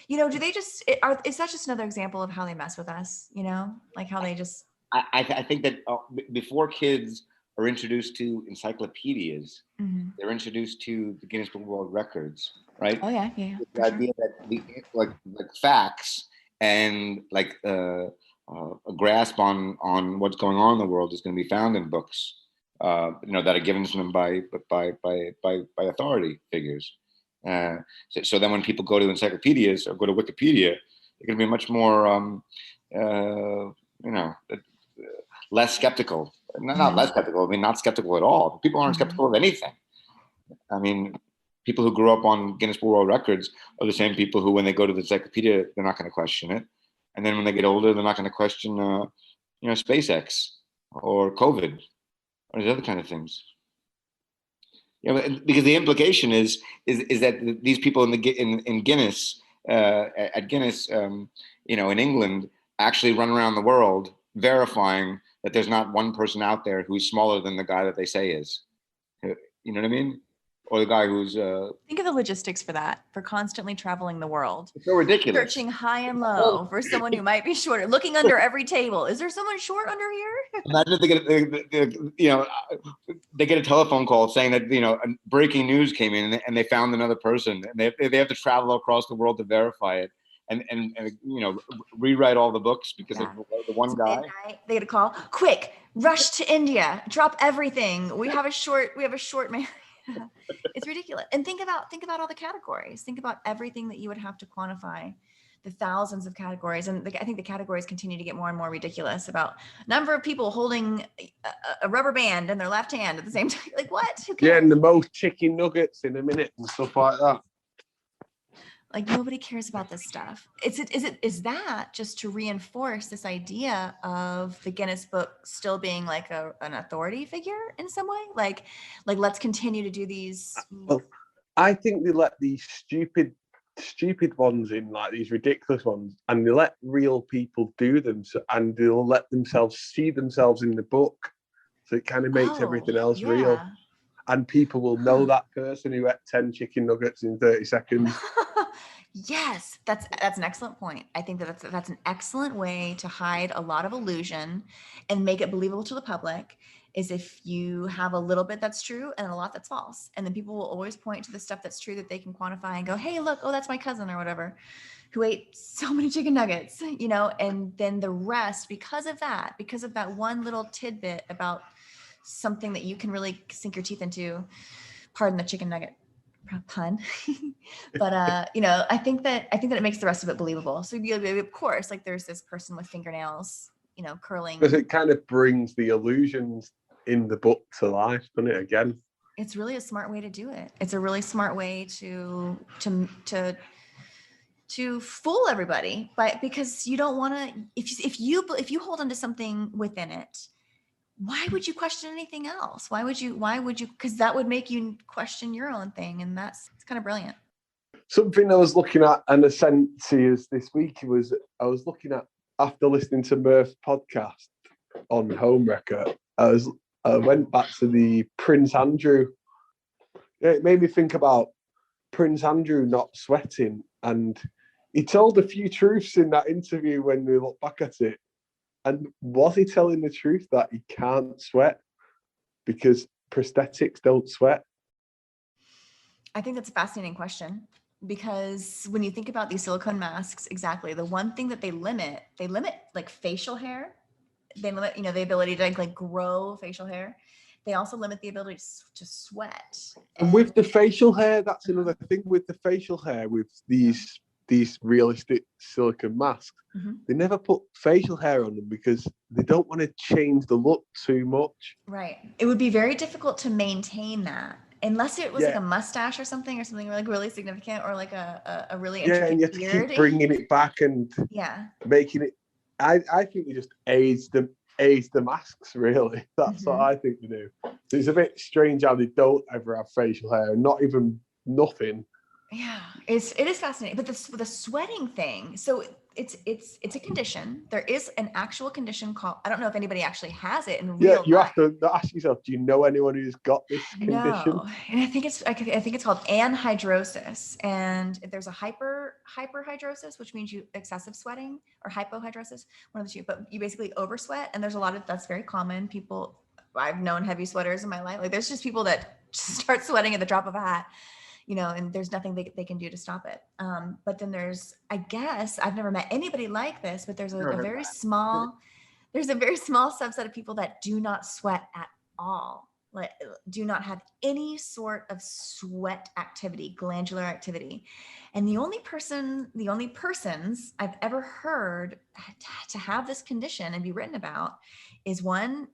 Do they just is that just another example of how they mess with us? Like how they just I think that before kids are introduced to encyclopedias, they're introduced to the Guinness Book of World Records, right? Oh yeah. The idea that like facts and a grasp on what's going on in the world is going to be found in books, that are given to them by authority figures. So then when people go to encyclopedias or go to Wikipedia, they're going to be much more, less skeptical. Not less skeptical. I mean, not skeptical at all. People aren't skeptical of anything. I mean, people who grew up on Guinness Book of World Records are the same people who, when they go to the encyclopedia, they're not going to question it. And then when they get older, they're not going to question, SpaceX or COVID or these other kind of things. Because the implication is that these people in Guinness at Guinness, in England, actually run around the world verifying that there's not one person out there who's smaller than the guy that they say is. You know what I mean? Or the guy who's think of the logistics for that, for constantly traveling the world. It's so ridiculous. Searching high and low for someone who might be shorter, looking under every table. Is there someone short under here? Imagine if they get a telephone call saying that breaking news came in and they found another person, and they have to travel across the world to verify it. And rewrite all the books because of the one guy. Midnight, they get a call. Quick, rush to India. Drop everything. We have a short man. It's ridiculous. And think about all the categories. Think about everything that you would have to quantify, the thousands of categories. And I think the categories continue to get more and more ridiculous about number of people holding a rubber band in their left hand at the same time. Like what? Yeah, and the most chicken nuggets in a minute and stuff like that. Like nobody cares about this stuff. Is that just to reinforce this idea of the Guinness Book still being like an authority figure in some way? Like let's continue to do these. Well, I think they let these stupid ones in, like these ridiculous ones, and they let real people do them, and they'll let themselves see themselves in the book, so it kind of makes everything else real, and people will know that person who ate 10 chicken nuggets in 30 seconds. Yes, that's an excellent point. I think that's an excellent way to hide a lot of illusion and make it believable to the public, is if you have a little bit that's true and a lot that's false. And then people will always point to the stuff that's true that they can quantify and go, hey, look, oh, that's my cousin or whatever, who ate so many chicken nuggets, and then the rest, because of that one little tidbit about something that you can really sink your teeth into, pardon the chicken nugget pun, but I think that it makes the rest of it believable. So of course, like there's this person with fingernails, curling. Because it kind of brings the illusions in the book to life, doesn't it? Again. It's really a smart way to do it. It's a really smart way to fool everybody, but because you don't want to, if you hold on to something within it, why would you question anything else? Why would you, because that would make you question your own thing. And it's kind of brilliant. Something I was looking at, and I sent to you this week, was I was looking at, after listening to Murph's podcast on Home Record, I went back to the Prince Andrew. It made me think about Prince Andrew not sweating, and he told a few truths in that interview when we look back at it. And was he telling the truth that he can't sweat because prosthetics don't sweat? I think that's a fascinating question, because when you think about these silicone masks, exactly, the one thing that they limit like facial hair. They limit, the ability to like grow facial hair. They also limit the ability to sweat. And with the facial hair, that's another thing with the facial hair, with these realistic silicone masks. Mm-hmm. They never put facial hair on them because they don't want to change the look too much. Right. It would be very difficult to maintain that unless it was like a mustache or something like really significant, or like a really intricate and you have to beard. keep bringing it back and making it. I think they just age the masks, really. That's what I think they do. It's a bit strange how they don't ever have facial hair, not even nothing. Yeah, it is fascinating. But the sweating thing, so it's a condition. There is an actual condition called, I don't know if anybody actually has it in real life. You have to ask yourself, do you know anyone who's got this condition? No, and I think it's called anhidrosis, and there's a hyperhidrosis, which means excessive sweating, or hypohidrosis, one of the two. But you basically oversweat, and there's a lot of that's very common. People, I've known heavy sweaters in my life. Like there's just people that just start sweating at the drop of a hat. And there's nothing they can do to stop it. But then I guess I've never met anybody like this, but there's a very small subset of people that do not sweat at all. Like do not have any sort of sweat activity, glandular activity. And the only persons I've ever heard to have this condition and be written about is one,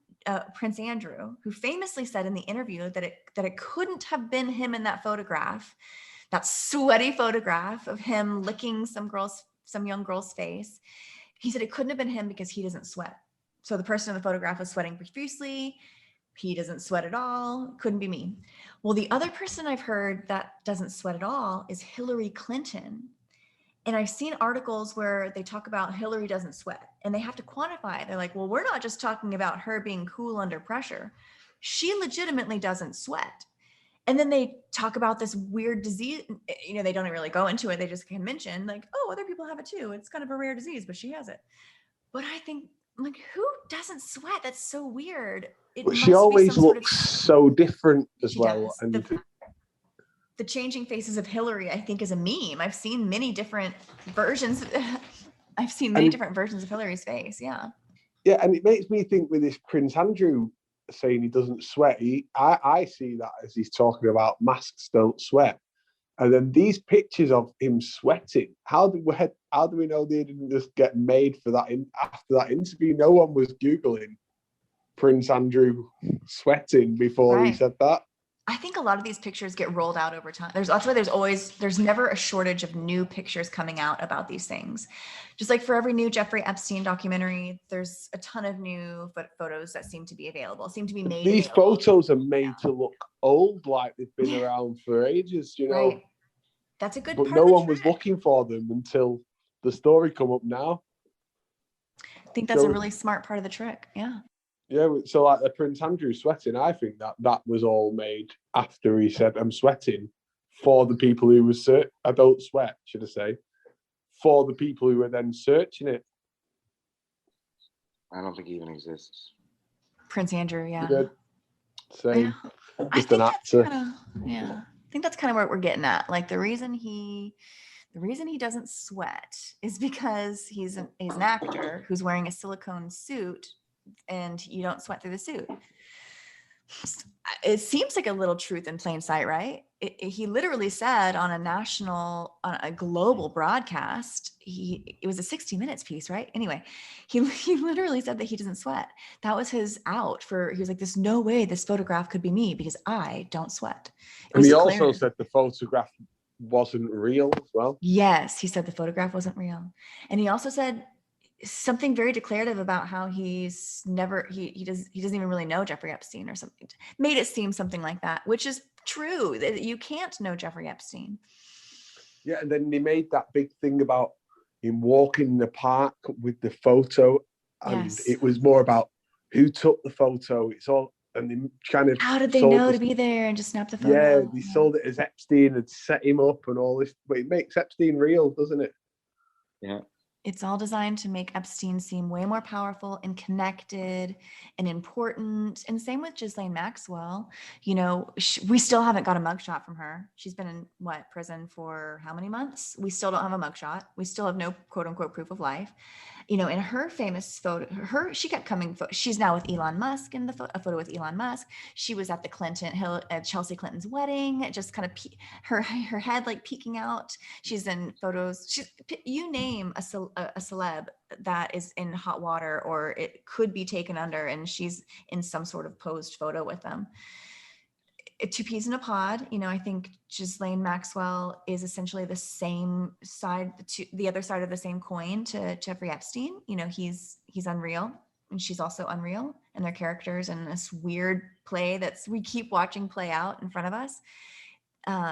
Prince Andrew, who famously said in the interview that it couldn't have been him in that photograph, that sweaty photograph of him licking some young girl's face. He said it couldn't have been him because he doesn't sweat. So the person in the photograph was sweating profusely. He doesn't sweat at all. Couldn't be me. Well, the other person I've heard that doesn't sweat at all is Hillary Clinton. And I've seen articles where they talk about Hillary doesn't sweat, and they have to quantify it. They're like, well, we're not just talking about her being cool under pressure. She legitimately doesn't sweat. And then they talk about this weird disease. They don't really go into it. They just can mention like, oh, other people have it too. It's kind of a rare disease, but she has it. But I think, like, who doesn't sweat? That's so weird. But she always looks so different as well. And the changing faces of Hillary, I think, is a meme. I've seen many different versions. Different versions of Hillary's face. Yeah. Yeah, and it makes me think with this Prince Andrew saying he doesn't sweat. I see that as he's talking about masks don't sweat. And then these pictures of him sweating, how do we know they didn't just get made for that? After that interview, no one was Googling Prince Andrew sweating before he said that. I think a lot of these pictures get rolled out over time. That's why there's never a shortage of new pictures coming out about these things. Just like for every new Jeffrey Epstein documentary, there's a ton of new photos that seem to be made. These photos are made to look old, like they've been around for ages, Right. That's a good but part. No one was looking for them until the story come up now. I think that's a really smart part of the trick. Yeah. Yeah, so like the Prince Andrew sweating, I think that was all made after he said, I'm sweating, for the people who were I don't sweat, should I say, for the people who were then searching it. I don't think he even exists. Prince Andrew, yeah. Same. Yeah. Just an actor. I think that's kind of what we're getting at. Like the reason he doesn't sweat is because he's an actor who's wearing a silicone suit, and you don't sweat through the suit. It seems like a little truth in plain sight, right? He literally said on a global broadcast, it was a 60 Minutes piece, right? Anyway, he literally said that he doesn't sweat. That was his out he was like, there's no way this photograph could be me because I don't sweat. And he also said the photograph wasn't real as well. Yes, he said the photograph wasn't real. And he also said something very declarative about how he doesn't even really know Jeffrey Epstein or something. Made it seem something like that, which is true. That you can't know Jeffrey Epstein. Yeah, and then they made that big thing about him walking in the park with the photo, and Yes. it was more about who took the photo. It's all, and they kind of how did they know to be there and just snap the photo? Yeah, they sold it as Epstein had set him up and all this, but it makes Epstein real, doesn't it? Yeah. It's all designed to make Epstein seem way more powerful and connected and important. And same with Ghislaine Maxwell. You know, we still haven't got a mugshot from her. She's been in prison for how many months? We still don't have a mugshot. We still have no quote unquote proof of life. You know, in her famous photo, she kept coming. She's now with Elon Musk in a photo with Elon Musk. She was at the Chelsea Clinton's wedding, just kind of her head like peeking out. She's in photos. You name a celeb that is in hot water or it could be taken under, and she's in some sort of posed photo with them. Two peas in a pod. You know, I think Ghislaine Maxwell is essentially the same side, the other side of the same coin to Jeffrey Epstein. You know, he's unreal and she's also unreal, and their characters and this weird play we keep watching play out in front of us.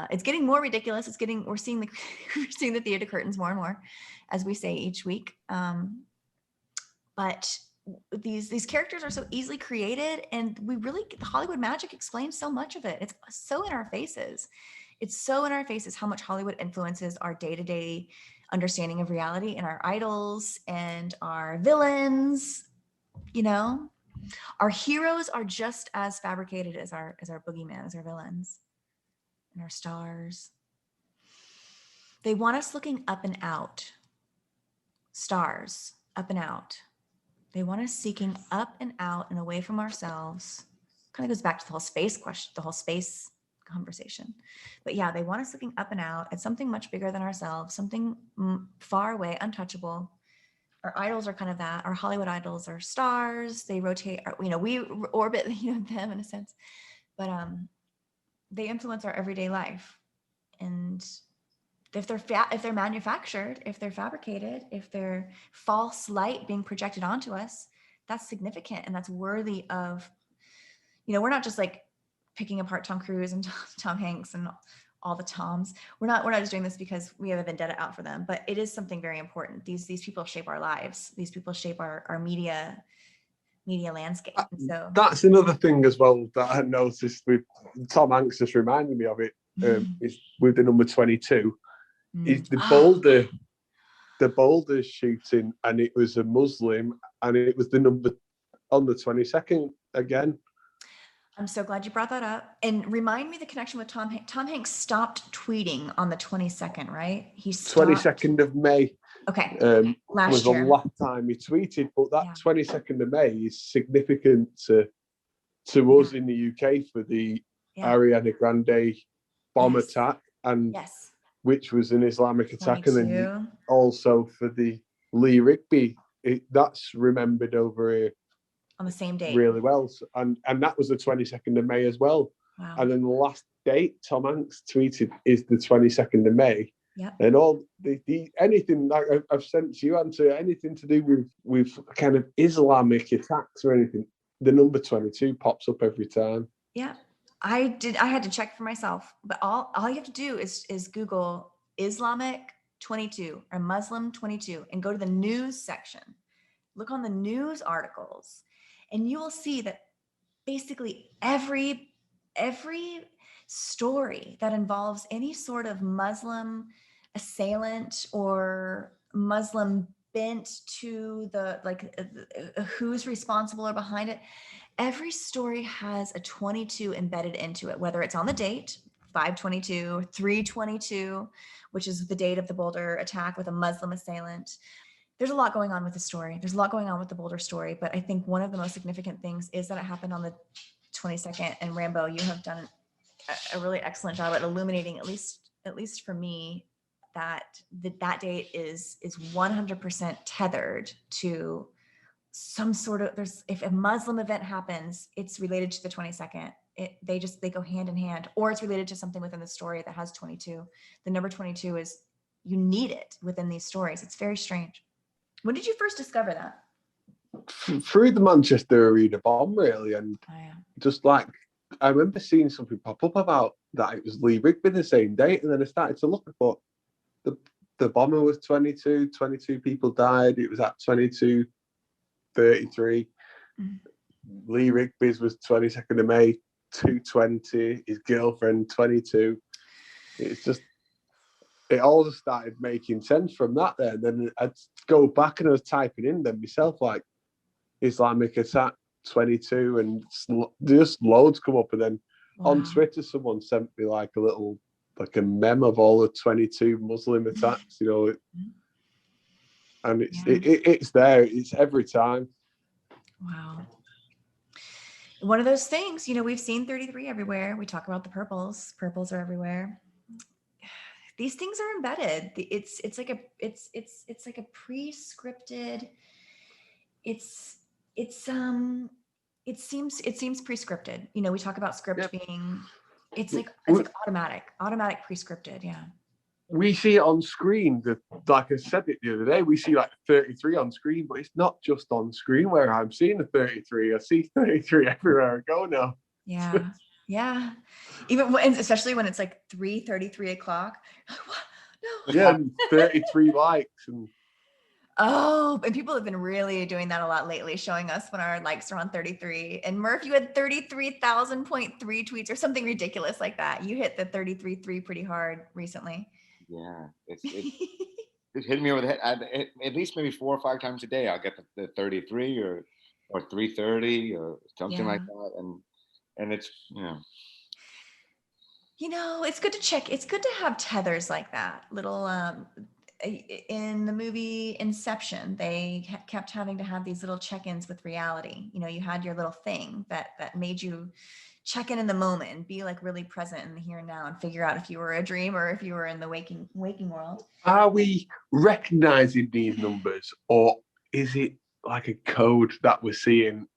It's getting more ridiculous. We're seeing the theater curtains more and more, as we say each week. But these characters are so easily created, and Hollywood magic explains so much of it. It's so in our faces. It's so in our faces how much Hollywood influences our day-to-day understanding of reality and our idols and our villains. You know, our heroes are just as fabricated as our boogeyman, as our villains and our stars. They want us looking up and out. Stars, up and out. They want us seeking up and out and away from ourselves. Kind of goes back to the whole space question, the whole space conversation. But yeah, they want us looking up and out at something much bigger than ourselves, something far away, untouchable. Our idols are kind of that. Our Hollywood idols are stars. They rotate, we orbit, them in a sense. But they influence our everyday life. And if they're manufactured, if they're fabricated, if they're false light being projected onto us, that's significant and that's worthy of, we're not just like picking apart Tom Cruise and Tom Hanks and all the Toms. We're not just doing this because we have a vendetta out for them, but it is something very important. These people shape our lives. These people shape our media landscape. And so that's another thing as well that I noticed with Tom Hanks, just reminded me of it, is with the number 22. Is the Boulder shooting, and it was a Muslim, and it was the number on the 22nd again. I'm so glad you brought that up. And remind me the connection with Tom Hanks. Tom Hanks stopped tweeting on the 22nd, right? He stopped. 22nd of May. Okay. Was the last time he tweeted, but that 22nd of May is significant to us in the UK for the Ariana Grande bomb attack, and which was an Islamic attack, 22. And then also for the Lee Rigby. That's remembered over here on the same day really well, and that was the 22nd of May as well. Wow. And then the last date Tom Hanks tweeted is the 22nd of May. Yep. And all the anything like I've sent to you, answer anything to do with kind of Islamic attacks or anything, the number 22 pops up every time. Yeah, I had to check for myself, but all you have to do is Google Islamic 22 or Muslim 22 and go to the news section. Look on the news articles, and you will see that basically every story that involves any sort of Muslim assailant or Muslim bent to who's responsible or behind it, every story has a 22 embedded into it, whether it's on the date 5/22, 3/22, which is the date of the Boulder attack with a Muslim assailant. There's a lot going on with the story. There's a lot going on with the Boulder story, but I think one of the most significant things is that it happened on the 22nd. And Rambo, you have done a really excellent job at illuminating, at least for me, that that date is 100% tethered to some sort of, if a Muslim event happens, it's related to the 22nd. They go hand in hand, or it's related to something within the story that has 22. The number 22 is, you need it within these stories. It's very strange. When did you first discover that? Through the Manchester Arena bomb, really, and Oh, yeah. just like, I remember seeing something pop up about that it was Lee Rigby the same date, and then I started to look. I thought the bomber was 22 people died. It was at 22:33. Lee Rigby's was 22nd of May, 2:20. His girlfriend 22. It's just, it all just started making sense from that there. And then I'd go back and I was typing in them myself, like Islamic attack 22, and just loads come up. And then on Twitter, someone sent me like a meme of all the 22 Muslim attacks, you know, and it's there. It's every time. Wow. One of those things, you know, we've seen 33 everywhere. We talk about the purples. Purples are everywhere. These things are embedded. It's like a pre-scripted. It seems pre-scripted. You know, we talk about script being, it's like automatic pre-scripted. Yeah. We see it on screen. Like I said it the other day, we see like 33 on screen, but it's not just on screen where I'm seeing a 33. I see 33 everywhere I go now. Yeah. Yeah. Even when, especially when it's like 3:33 o'clock. No. Yeah, and 33 likes. And and people have been really doing that a lot lately, showing us when our likes are on 33. And Murph, you had 33,000.3 tweets or something ridiculous like that. You hit the 33.3 pretty hard recently. Yeah, it hit me over the head. At least maybe 4 or 5 times a day, I'll get the 33 or 330 or something like that, and it's, you know. You know, it's good to check. It's good to have tethers like that. Little in the movie Inception, they kept having to have these little check-ins with reality. You know, you had your little thing that made you check in the moment and be like really present in the here and now and figure out if you were a dream or if you were in the waking world. Are we recognizing these numbers, or is it like a code that we're seeing?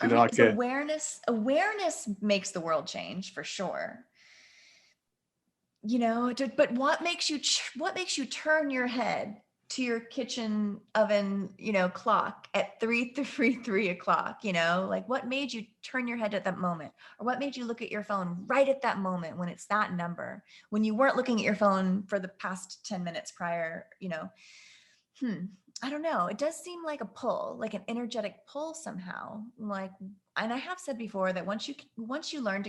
You know, like awareness makes the world change for sure. You know, but what makes you turn your head to your kitchen oven, you know, clock at 3 o'clock, you know, like what made you turn your head at that moment, or what made you look at your phone right at that moment when it's that number, when you weren't looking at your phone for the past 10 minutes prior, you know? I don't know. It does seem like a pull, like an energetic pull somehow. Like, and I have said before that once you learn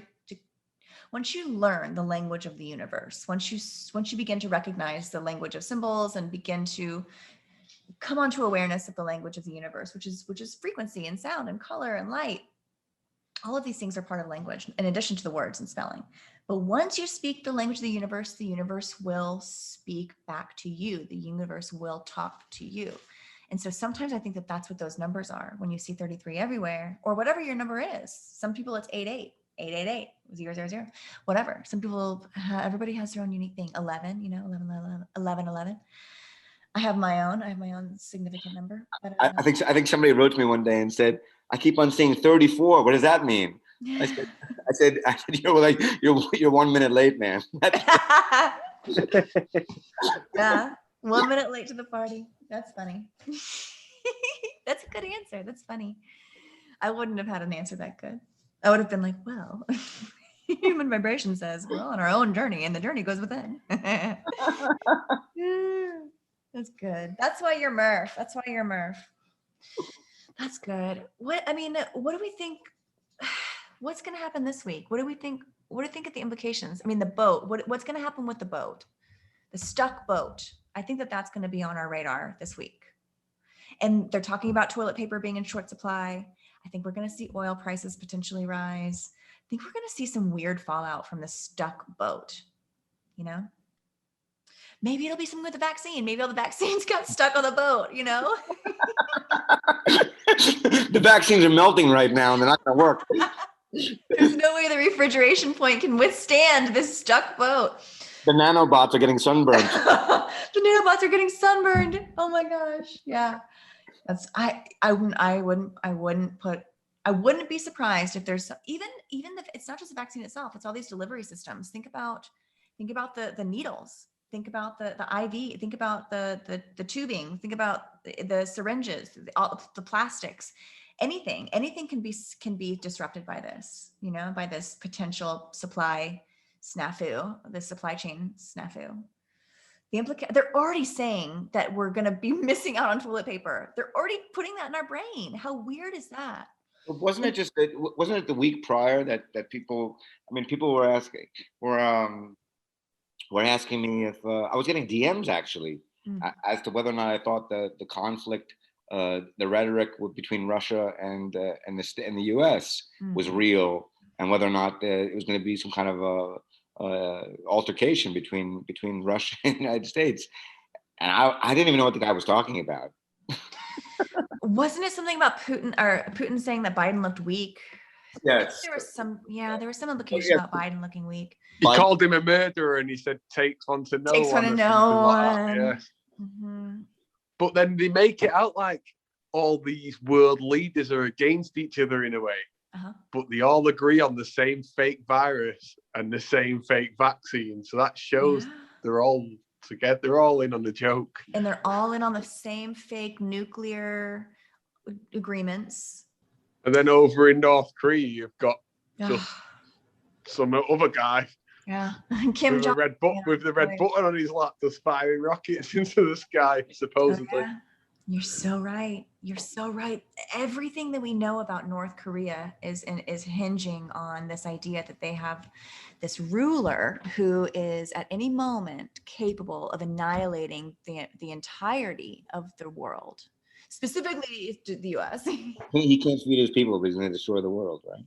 the language of the universe, once you begin to recognize the language of symbols and begin to come onto awareness of the language of the universe, which is frequency and sound and color and light, all of these things are part of language in addition to the words and spelling. But once you speak the language of the universe will speak back to you. The universe will talk to you. And so sometimes I think that that's what those numbers are. When you see 33 everywhere, or whatever your number is, some people it's 88. 888 000, whatever. Some people, everybody has their own unique thing. 11, you know, 11. I have my own significant number. But, I think somebody wrote to me one day and said, "I keep on seeing 34. What does that mean?" I said, you're 1 minute late, man. Yeah, 1 minute late to the party. That's funny. That's a good answer. That's funny. I wouldn't have had an answer that good. I would have been like, well, human vibration says we're on our own journey and the journey goes within. That's good. That's why you're Murph. That's good. What do we think? What's going to happen this week? What do we think of the implications? I mean, the boat, what's going to happen with the boat? The stuck boat. I think that's going to be on our radar this week. And they're talking about toilet paper being in short supply. I think we're going to see oil prices potentially rise. I think we're going to see some weird fallout from the stuck boat, you know? Maybe it'll be something with the vaccine. Maybe all the vaccines got stuck on the boat, you know? The vaccines are melting right now and they're not going to work. There's no way the refrigeration point can withstand this stuck boat. The nanobots are getting sunburned. The nanobots are getting sunburned. Oh my gosh. Yeah. That's I wouldn't be surprised if there's even if it's not just the vaccine itself, it's all these delivery systems. Think about the needles. Think about the IV. Think about the tubing. Think about the syringes, all the plastics. Anything can be disrupted by this, you know, by this potential supply snafu, this supply chain snafu. They're already saying that we're going to be missing out on toilet paper. They're already putting that in our brain. How weird is that? Wasn't it the week prior that people, I mean, people were asking me if I was getting DMs actually as to whether or not I thought the conflict, the rhetoric between Russia and the U.S. was real, and whether or not it was going to be some kind of altercation between Russia and the United States. And I didn't even know what the guy was talking about. Wasn't it something about Putin saying that Biden looked weak? Yes. There was some implication about Biden looking weak. He called him a murderer and he said, takes one to know Takes one to know one. Yeah. But then they make it out like all these world leaders are against each other in a way. But they all agree on the same fake virus and the same fake vaccine. So that shows they're all together. They're all in on the joke. And they're all in on the same fake nuclear agreements. And then over in North Korea, you've got just some other guy. Yeah. Kim with, with the red button on his lap, just firing rockets into the sky, supposedly. Oh, yeah. You're so right. You're so right. Everything that we know about North Korea is hinging on this idea that they have this ruler who is at any moment capable of annihilating the entirety of the world, specifically the U.S. He can't feed his people, but he's going to destroy the world, right?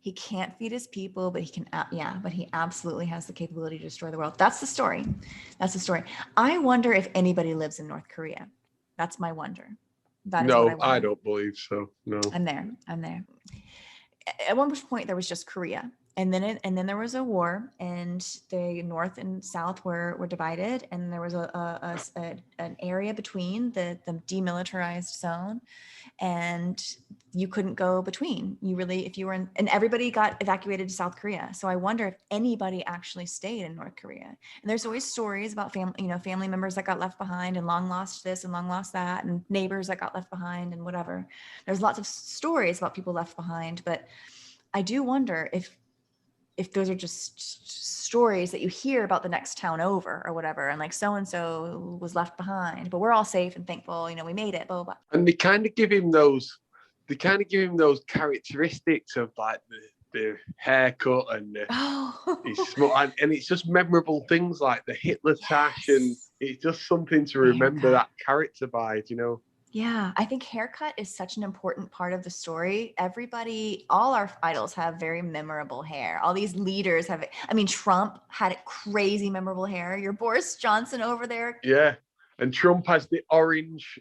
He can't feed his people, but he can. But he absolutely has the capability to destroy the world. That's the story. That's the story. I wonder if anybody lives in North Korea. That's my wonder. That is what I don't believe so. No. I'm there. At one point, there was just Korea, and then there was a war, and the North and South were divided, and there was an area between the demilitarized zone, and you couldn't go between. If you were in, and everybody got evacuated to South Korea. So I wonder if anybody actually stayed in North Korea. And there's always stories about family members that got left behind and long lost this and long lost that, and neighbors that got left behind and whatever. There's lots of stories about people left behind, but I do wonder if those are just stories that you hear about the next town over or whatever, and like so-and-so was left behind, but we're all safe and thankful, we made it, blah, blah, blah. And they kind of give him those characteristics of like the haircut and his small, and it's just memorable things like the Hitler tash, and it's just something to remember that character by, Yeah, I think haircut is such an important part of the story. All our idols have very memorable hair. All these leaders have it. I mean, Trump had crazy memorable hair. Your Boris Johnson over there. Yeah. And Trump has the orange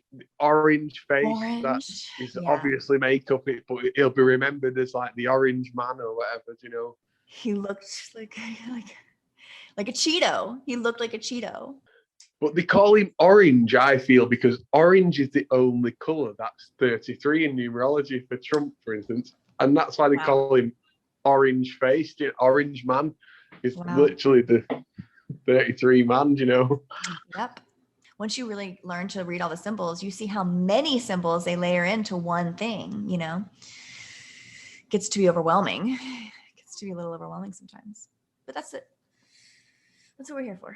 face. That is obviously makeup, but he'll be remembered as like the orange man or whatever, He looked like a Cheeto. He looked like a Cheeto. But they call him orange, I feel, because orange is the only colour that's 33 in numerology for Trump, for instance. And that's why they call him orange face, orange man. It's literally the 33 man, Yep. Once you really learn to read all the symbols, you see how many symbols they layer into one thing, Gets to be overwhelming. Gets to be a little overwhelming sometimes. But that's it. That's what we're here for.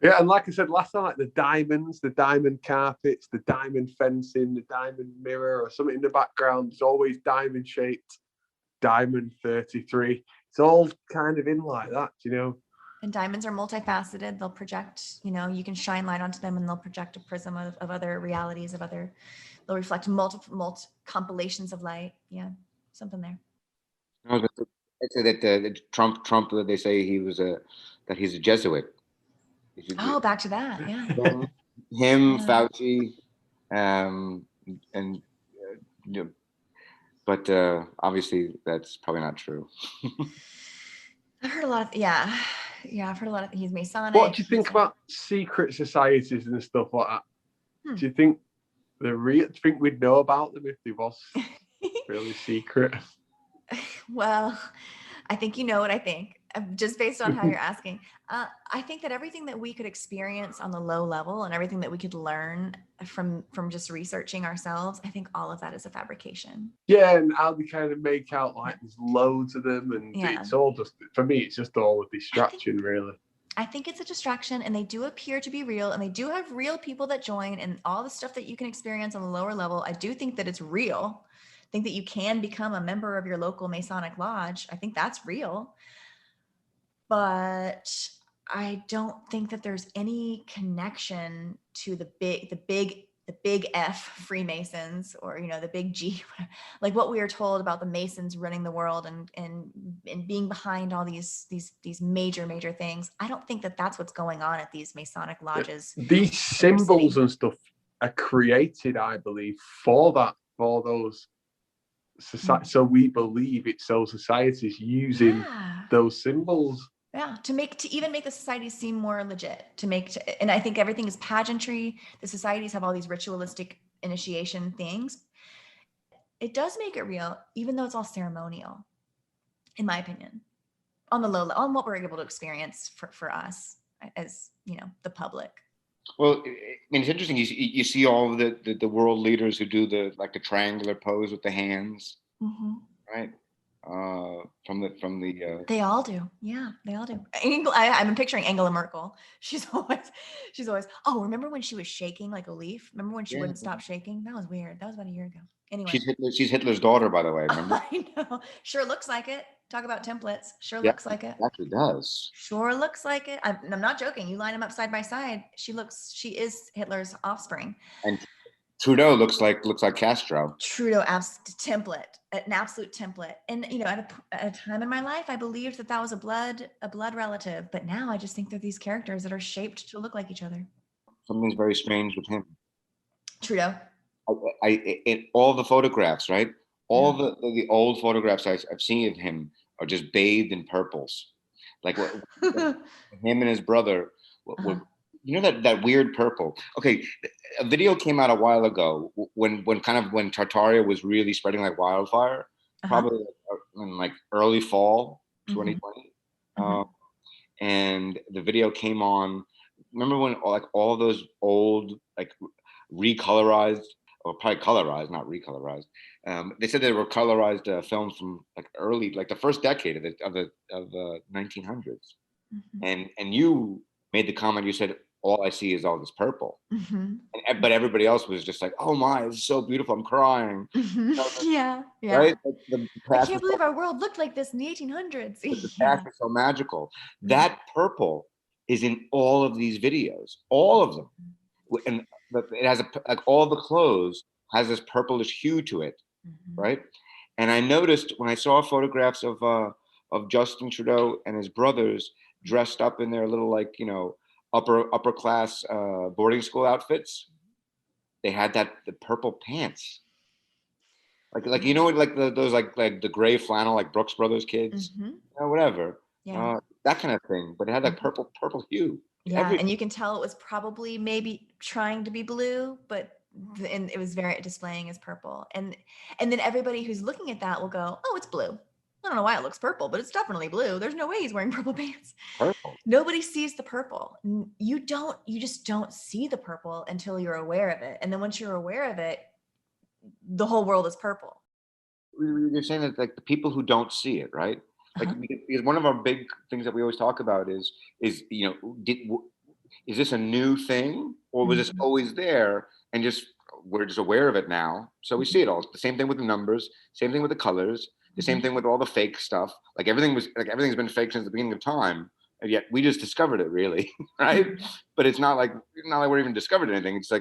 Yeah, and like I said last time, like the diamonds, the diamond carpets, the diamond fencing, the diamond mirror, or something in the background. It's always diamond shaped, diamond 33. It's all kind of in like that, And diamonds are multifaceted. They'll project, you can shine light onto them, and they'll project a prism of other realities, they'll reflect multiple compilations of light. Yeah, something there. I'd say that Trump, they say that he's a Jesuit. Oh, back to that. Yeah. Him, Yeah. Fauci, and you know, but obviously that's probably not true. I've heard a lot of, yeah. I've heard a lot of, he's Masonic. What do you think about secret societies and stuff like that? Do you think they're real? Do you think we'd know about them if they was really secret? Well, I think you know what I think, just based on how you're asking. I think that everything that we could experience on the low level and everything that we could learn from just researching ourselves, I think all of that is a fabrication. Yeah, and how they kind of make out like there's loads of them, and it's all just, for me, it's just all a distraction, really. I think it's a distraction, and they do appear to be real, and they do have real people that join, and all the stuff that you can experience on the lower level. I do think that it's real. I think that you can become a member of your local Masonic lodge. I think that's real. But I don't think that there's any connection to the big F Freemasons, or the big G, like what we are told about the Masons running the world and being behind all these major things. I don't think that that's what's going on at these Masonic lodges. These symbols and stuff are created, I believe, for those societies. So we believe it's those societies using those symbols. Yeah, to even make the societies seem more legit, and I think everything is pageantry. The societies have all these ritualistic initiation things. It does make it real, even though it's all ceremonial, in my opinion, on the low, on what we're able to experience for us as the public. Well, I mean, it's interesting. You see all of the world leaders who do the triangular pose with the hands, right? From the They all do. Yeah, they all do. I'm picturing Angela Merkel. She's always, oh, remember when she was shaking like a leaf? Remember when she wouldn't stop shaking? That was weird. That was about a year ago. Anyway. She's Hitler's daughter, by the way, remember? I know. Sure looks like it. Talk about templates. Sure Yeah, looks like it. It actually does. Sure looks like it. I'm not joking. You line them up side by side. She is Hitler's offspring. And Trudeau looks like Castro. Trudeau, template, an absolute template. And at a time in my life, I believed that was a blood relative. But now I just think they're these characters that are shaped to look like each other. Something's very strange with him. Trudeau. In all the photographs, right? All the old photographs I've seen of him are just bathed in purples, like him and his brother. That weird purple. Okay, a video came out a while ago when Tartaria was really spreading like wildfire, probably in like early fall 2020, and the video came on. Remember when all those old recolorized, or probably colorized, not recolorized. They said they were colorized films from early, the first decade of the 1900s, and you made the comment. You said, all I see is all this purple. But everybody else was just like, oh my, it's so beautiful, I'm crying. Yeah. Right? I can't believe our world looked like this in the 1800s. The past is so magical. That purple is in all of these videos, all of them. And it has all the clothes has this purplish hue to it, right? And I noticed when I saw photographs of Justin Trudeau and his brothers dressed up in their little upper class boarding school outfits, they had the purple pants, those the gray flannel Brooks Brothers kids, whatever, that kind of thing. But it had that purple hue. Yeah, and you can tell it was probably maybe trying to be blue, and it was very displaying as purple. And then everybody who's looking at that will go, oh, it's blue. I don't know why it looks purple, but it's definitely blue. There's no way he's wearing purple pants. Purple. Nobody sees the purple. You just don't see the purple until you're aware of it. And then once you're aware of it, the whole world is purple. You're saying that the people who don't see it, right? Because one of our big things that we always talk about is is this a new thing, or was this always there and we're just aware of it now, so we see it all? It's the same thing with the numbers, same thing with the colors, the same thing with all the fake stuff. Everything's been fake since the beginning of time, and yet we just discovered it, really, right? But it's not like we're even discovered anything. It's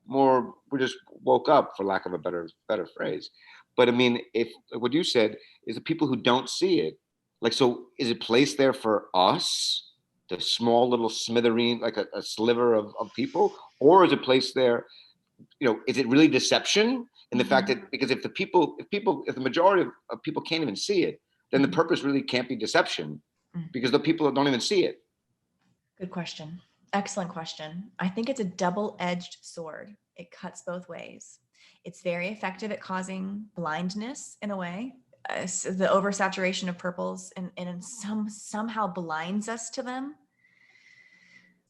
more we just woke up, for lack of a better phrase. But I mean, if what you said is the people who don't see it, so is it placed there for us the small little smithereen, like a sliver of people, or is a place there, is it really deception in the fact that, because if the majority of people can't even see it, then the purpose really can't be deception, because the people don't even see it. Good question. Excellent question. I think it's a double-edged sword. It cuts both ways. It's very effective at causing blindness in a way. So the oversaturation of purples and somehow blinds us to them.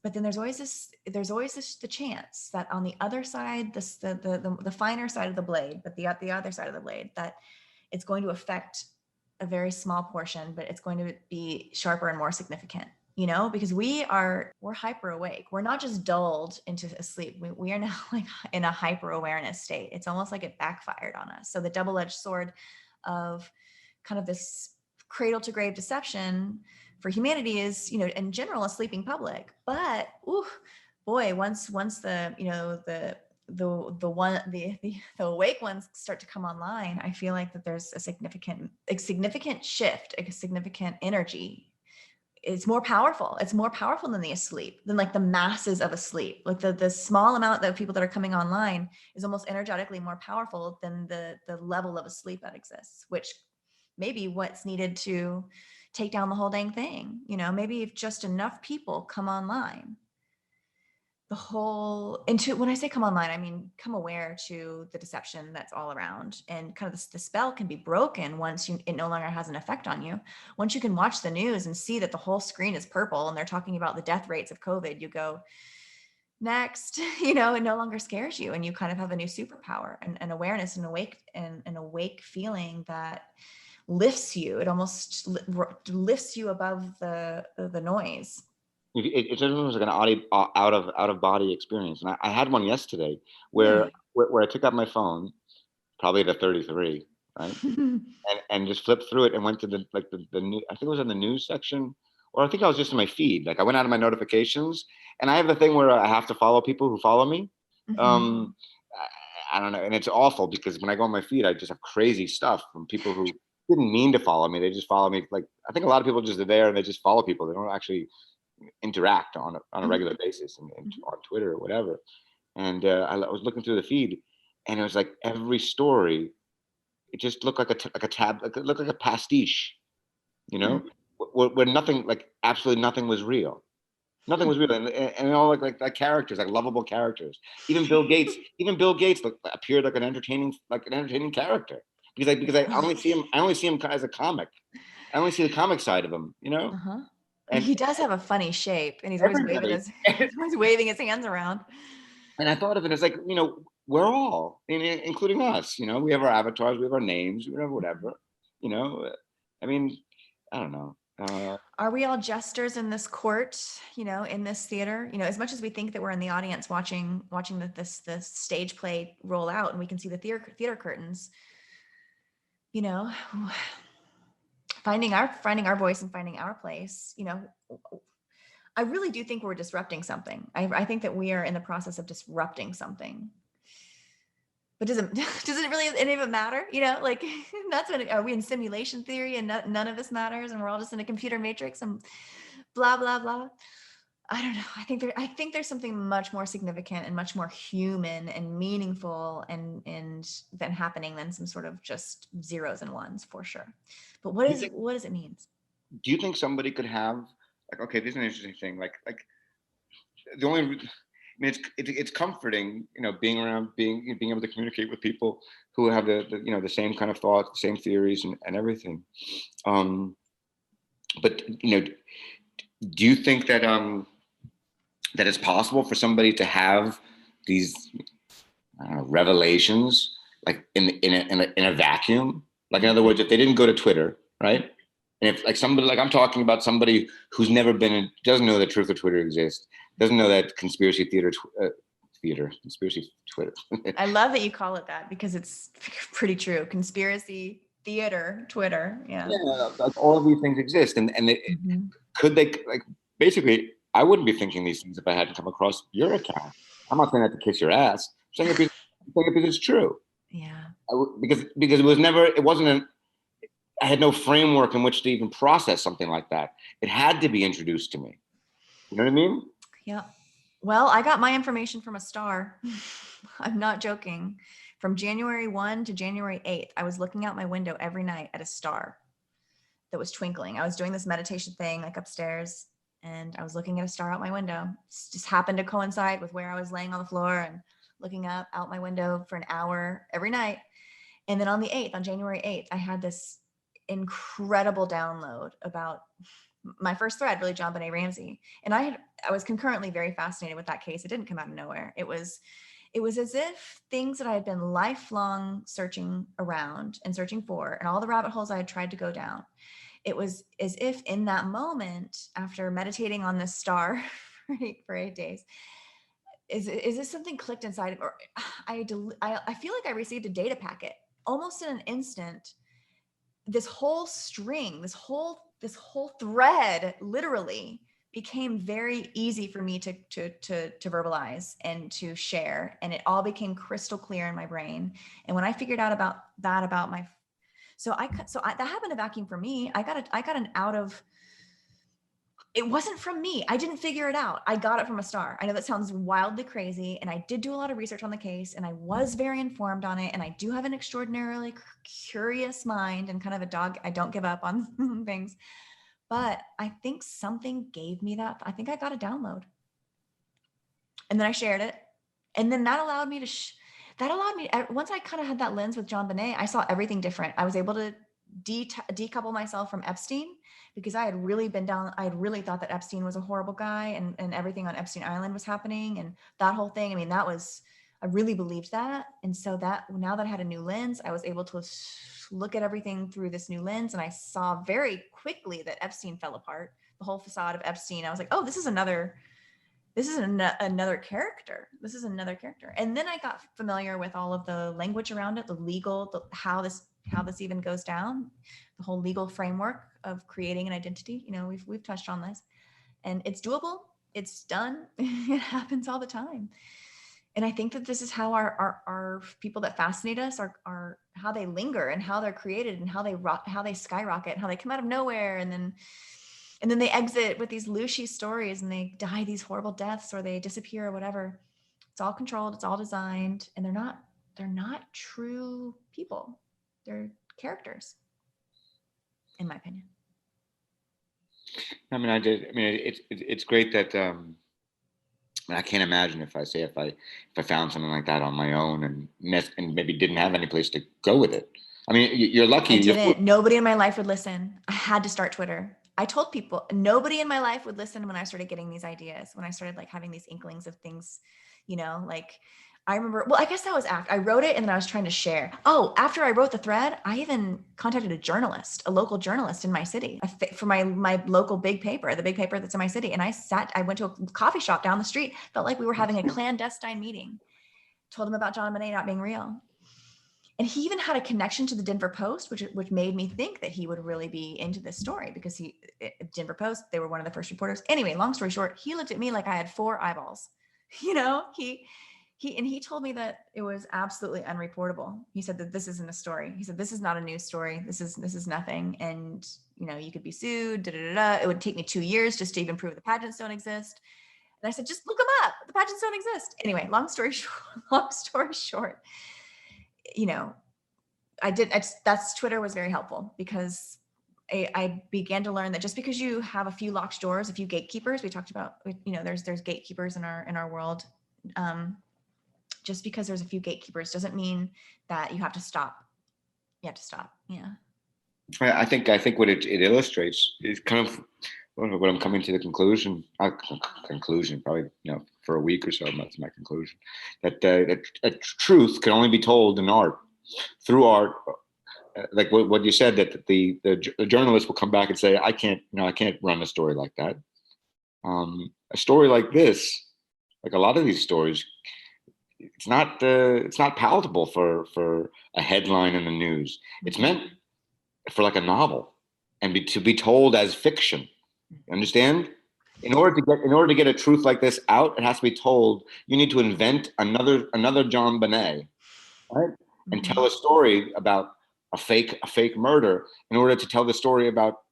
But then there's always the chance that on the other side, the finer side of the blade, but the other side of the blade, that it's going to affect a very small portion, but it's going to be sharper and more significant. Because we're hyper awake. We're not just dulled into sleep. We are now like in a hyper awareness state. It's almost like it backfired on us. So the double-edged sword of kind of this cradle to grave deception for humanity is, in general, a sleeping public. But once the awake ones start to come online, I feel like that there's a significant shift, a significant energy. It's more powerful. It's more powerful than the asleep, than like the masses of asleep. Like the small amount of people that are coming online is almost energetically more powerful than the level of asleep that exists, which may be what's needed to take down the whole dang thing. Maybe if just enough people come online, when I say come online, I mean, come aware to the deception that's all around, and kind of the spell can be broken once it no longer has an effect on you. Once you can watch the news and see that the whole screen is purple and they're talking about the death rates of COVID, you go, next, it no longer scares you, and you kind of have a new superpower and awareness and an awake feeling that lifts you. It almost lifts you above the noise. It's almost like an out of body experience, and I had one yesterday where I took out my phone, probably at a 33, right, and just flipped through it and went to the new. I think it was in the news section, or I think I was just in my feed. Like I went out of my notifications, and I have a thing where I have to follow people who follow me. I don't know, and it's awful because when I go on my feed, I just have crazy stuff from people who didn't mean to follow me. They just follow me. Like I think a lot of people just are there and they just follow people. They don't actually interact on a regular basis and on Twitter or whatever. And I was looking through the feed, and it was like every story, it just looked like a tab, it looked like a pastiche, where nothing, like absolutely nothing was real. Nothing was real, and all like characters, like lovable characters. Even Bill Gates appeared like an entertaining character, because I only see him as a comic. I only see the comic side of him, And he does have a funny shape, and he's always waving his hands around. And I thought of it as like, we're all, including us, we have our avatars, we have our names, we have whatever, I mean, I don't know. Are we all jesters in this court, in this theater? As much as we think that we're in the audience watching the stage play roll out, and we can see the theater curtains, finding our voice and finding our place. I really do think we're disrupting something. I think that we are in the process of disrupting something. But does it really any of it matter? Like that's when are we in simulation theory and none of this matters, and we're all just in a computer matrix and blah blah blah. I don't know. I think there's something much more significant and much more human and meaningful and than happening than some sort of just zeros and ones, for sure. But what does it mean? Do you think somebody could have, like, okay, this is an interesting thing. Like the only, I mean, it's comforting, being around, being able to communicate with people who have the same kind of thoughts, the same theories and everything. But do you think that that it's possible for somebody to have these revelations, like in a vacuum? Like, in other words, if they didn't go to Twitter, right? And if, like, somebody, like I'm talking about somebody who's never been doesn't know that truth or Twitter exists, doesn't know that conspiracy conspiracy Twitter. I love that you call it that, because it's pretty true. Conspiracy theater Twitter. Yeah, all of these things exist, and could they, like, basically, I wouldn't be thinking these things if I hadn't come across your account. I'm not saying that to kiss your ass. I'm saying it because it's true. Yeah. Because I had no framework in which to even process something like that. It had to be introduced to me. You know what I mean? Yeah. Well, I got my information from a star. I'm not joking. From January 1 to January 8th, I was looking out my window every night at a star that was twinkling. I was doing this meditation thing like upstairs, and I was looking at a star out my window. It just happened to coincide with where I was laying on the floor and looking up out my window for an hour every night. And then on the 8th, on January 8th, I had this incredible download about my first thread, really, John Benet Ramsey. And I was concurrently very fascinated with that case. It didn't come out of nowhere. It was as if things that I had been lifelong searching around and searching for, and all the rabbit holes I had tried to go down, it was as if in that moment, after meditating on this star for 8 days, is this something clicked inside, or I feel like I received a data packet almost in an instant. This whole string, this whole thread literally became very easy for me to verbalize and to share, and it all became crystal clear in my brain. And when I figured out about my, that happened a vacuum for me. I got an out of. It wasn't from me. I didn't figure it out. I got it from a star. I know that sounds wildly crazy, and I did do a lot of research on the case, and I was very informed on it, and I do have an extraordinarily curious mind and kind of a dog. I don't give up on things, but I think something gave me that. I think I got a download, and then I shared it, and then that allowed me once I kind of had that lens with John Benet, I saw everything different. I was able to decouple myself from Epstein, because I had really thought that Epstein was a horrible guy, and everything on Epstein Island was happening, and that whole thing. I mean, I really believed that. And so that now that I had a new lens, I was able to look at everything through this new lens. And I saw very quickly that Epstein fell apart, the whole facade of Epstein. I was like, oh, this is another character. This is another character. And then I got familiar with all of the language around it, the legal, how this even goes down, the whole legal framework of creating an identity. You know, we've touched on this, and it's doable. It's done. It happens all the time. And I think that this is how our people that fascinate us are how they linger, and how they're created, and how they skyrocket, and how they come out of nowhere, and then they exit with these lushy stories, and they die these horrible deaths, or they disappear, or whatever. It's all controlled. It's all designed, and they're not true people. They're characters, in my opinion. I mean, it's great that I can't imagine if I found something like that on my own and maybe didn't have any place to go with it. I mean, you're lucky. I didn't. Nobody in my life would listen. I had to start Twitter. I told people nobody in my life would listen when I started getting these ideas, when I started like having these inklings of things, you know, like I remember, well, I guess that was after I wrote it, and then I was trying to share. Oh, after I wrote the thread, I even contacted a local journalist in my city for my local big paper, the big paper that's in my city. And I went to a coffee shop down the street, felt like we were having a clandestine meeting, told him about John Benet not being real. And he even had a connection to the Denver Post, which made me think that he would really be into this story, because Denver Post, they were one of the first reporters. Anyway, long story short, he looked at me like I had 4 eyeballs. You know, he told me that it was absolutely unreportable. He said that this isn't a story. He said, this is not a news story. This is nothing. And, you know, you could be sued, It would take me 2 years just to even prove the pageants don't exist. And I said, just look them up. The pageants don't exist. Anyway, long story short, you know, Twitter was very helpful, because I began to learn that just because you have a few locked doors, a few gatekeepers, we talked about, you know, there's gatekeepers in our world. Just because there's a few gatekeepers doesn't mean that you have to stop. You have to stop. Yeah. I think what it illustrates is kind of what I'm coming to the conclusion. Probably, you know, for a week or so, that's my conclusion. That truth can only be told in art, through art. Like what you said, that the journalist will come back and say, I can't run a story like that. A story like this, like a lot of these stories, it's not palatable for a headline in the news. It's meant for like a novel, and to be told as fiction. Understand? In order to get a truth like this out, it has to be told. You need to invent another John Benet, right? And tell a story about a fake murder in order to tell the story about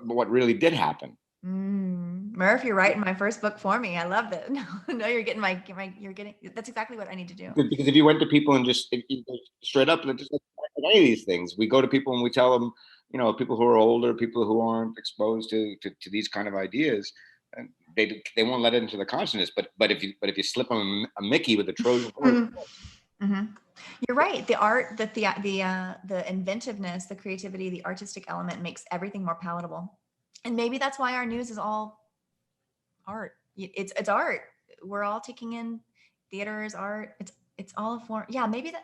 what really did happen. Murph, you're writing my first book for me. I love that. No, you're getting that's exactly what I need to do. Because if you went to people and just straight up, just like any of these things, we go to people and we tell them, people who are older, people who aren't exposed to these kind of ideas, and they won't let it into the consciousness. But if you slip them a Mickey with a Trojan horse. Mm-hmm. You're right. The art, the inventiveness, the creativity, the artistic element makes everything more palatable. And maybe that's why our news is all art. It's art. We're all taking in theater is art. It's all a form. Yeah, maybe that.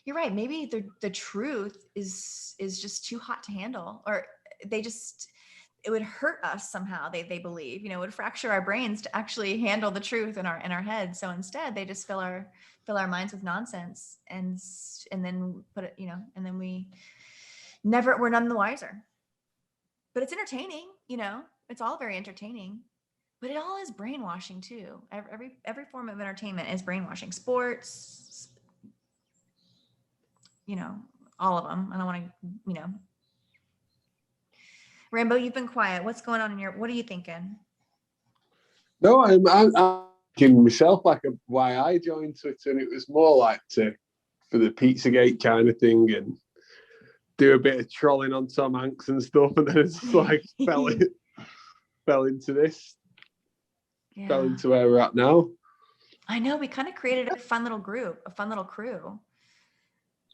You're right. Maybe the truth is just too hot to handle, or it would hurt us somehow. They believe, it would fracture our brains to actually handle the truth in our heads. So instead, they just fill our minds with nonsense, and then put it, and then we're none the wiser. But it's entertaining, it's all very entertaining, but it all is brainwashing too. Every form of entertainment is brainwashing. Sports, all of them. I don't want to, Rambo, you've been quiet. What's going on what are you thinking? No, I'm thinking myself why I joined Twitter, and it was more like for the Pizzagate kind of thing and do a bit of trolling on Tom Hanks and stuff, and then it's like fell into this. Yeah. Fell into where we're at now. I know, we kind of created a fun little group, a fun little crew.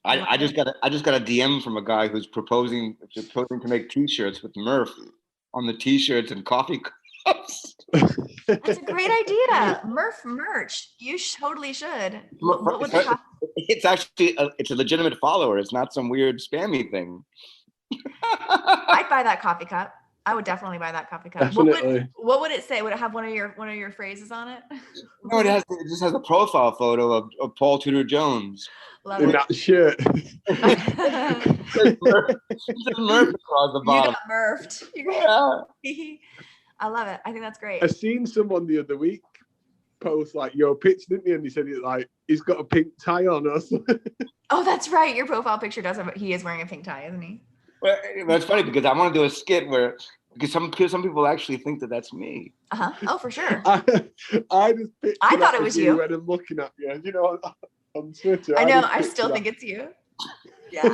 I just got a DM from a guy who's proposing to make T-shirts with Murph on the T-shirts and coffee cups. That's a great idea. Murph merch. You totally should. What would It's actually it's a legitimate follower. It's not some weird spammy thing. I'd buy that coffee cup. I would definitely buy that coffee cup. Definitely. What would it say? Would it have one of your phrases on it? No, it just has a profile photo of Paul Tudor Jones. Love in it. that shirt. Murph across the bottom. You got Murphed. Yeah. I love it. I think that's great. I seen someone the other week post your picture, didn't he? And he said he's got a pink tie on us. Oh, that's right. Your profile picture he is wearing a pink tie, isn't he? Well, that's funny because I want to do a skit because some people actually think that that's me. Oh, for sure. I thought it was you when I'm looking at you, on Twitter. I know. I still think it's you. Yeah.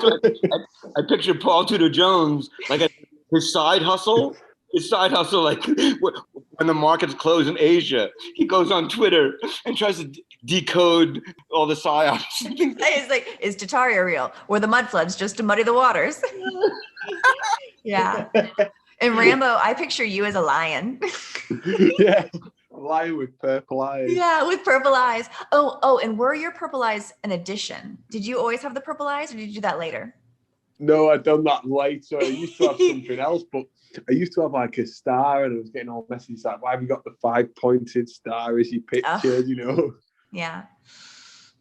I picture Paul Tudor Jones his side hustle. His side hustle, when the markets close in Asia, he goes on Twitter and tries to decode all the psyops. It's like, is Tataria real? Or the mud floods just to muddy the waters? Yeah. And Rambo, I picture you as a lion. Yeah, a lion with purple eyes. Yeah, with purple eyes. Oh, and were your purple eyes an addition? Did you always have the purple eyes, or did you do that later? No, I'd done that later. I used to have something else, but I used to have a star, and I was getting all messages why have you got the 5-pointed star as your picture, Yeah,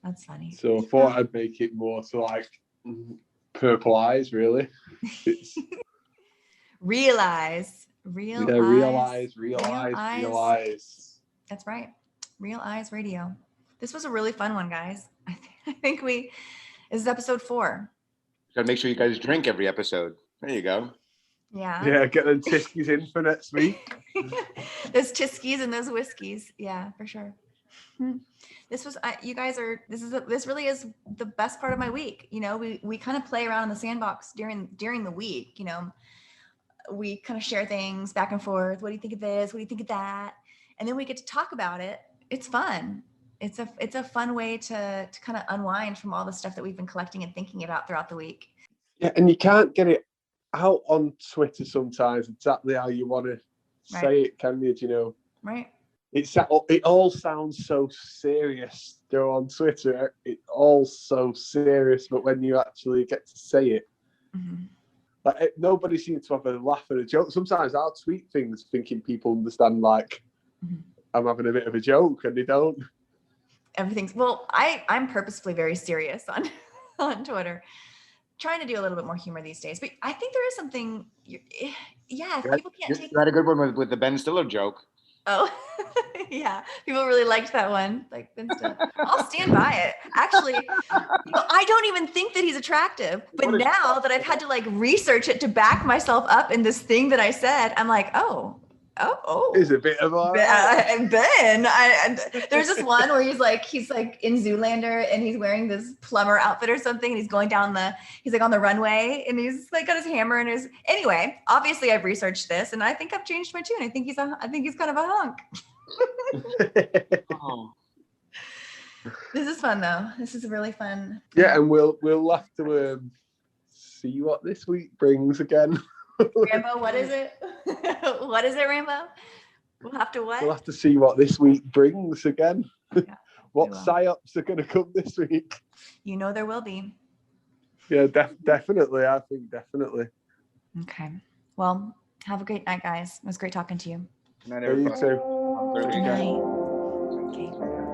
that's funny. So I thought I'd make it more purple eyes, really. Realize. Realize. That's right. Real Eyes Radio. This was a really fun one, guys. I think this is episode 4. Gotta make sure you guys drink every episode. There you go. Yeah. Yeah, get them Tiskies in for next week. Those Tiskies and those whiskeys. Yeah, for sure. This was, you guys are, this really is the best part of my week. We kind of play around in the sandbox during the week, we kind of share things back and forth. What do you think of this? What do you think of that? And then we get to talk about it. It's fun. It's a fun way to kind of unwind from all the stuff that we've been collecting and thinking about throughout the week. Yeah, and you can't get it out on Twitter sometimes exactly how you want to say it, can you? Right. It all sounds so serious on Twitter. It's all so serious, but when you actually get to say it, nobody seems to have a laugh at a joke. Sometimes I'll tweet things thinking people understand I'm having a bit of a joke, and they don't. I'm purposefully very serious on Twitter, trying to do a little bit more humor these days, but I think there is something. If people can't take. You had a good one with the Ben Stiller joke. Oh, yeah. People really liked that one. Like Ben Stiller. I'll stand by it. Actually, I don't even think that he's attractive, but now that I've had to research it to back myself up in this thing that I said, I'm like, oh, Oh. Is a bit of all right. There's this one where he's like in Zoolander and he's wearing this plumber outfit or something, and he's going down he's like on the runway and he's like got his hammer and anyway, obviously I've researched this and I think I've changed my tune. I think he's kind of a hunk. Oh. This is fun though. This is really fun. Yeah, and we'll have to see what this week brings again. Rambo, what is it? What is it, Rambo? We'll have to what? We'll have to see what this week brings again. Yeah, What we will. psyops are going to come this week? You know there will be. Yeah, definitely. I think definitely. Okay. Well, have a great night, guys. It was great talking to you. Not Yeah, you everybody. too. Good night. Okay.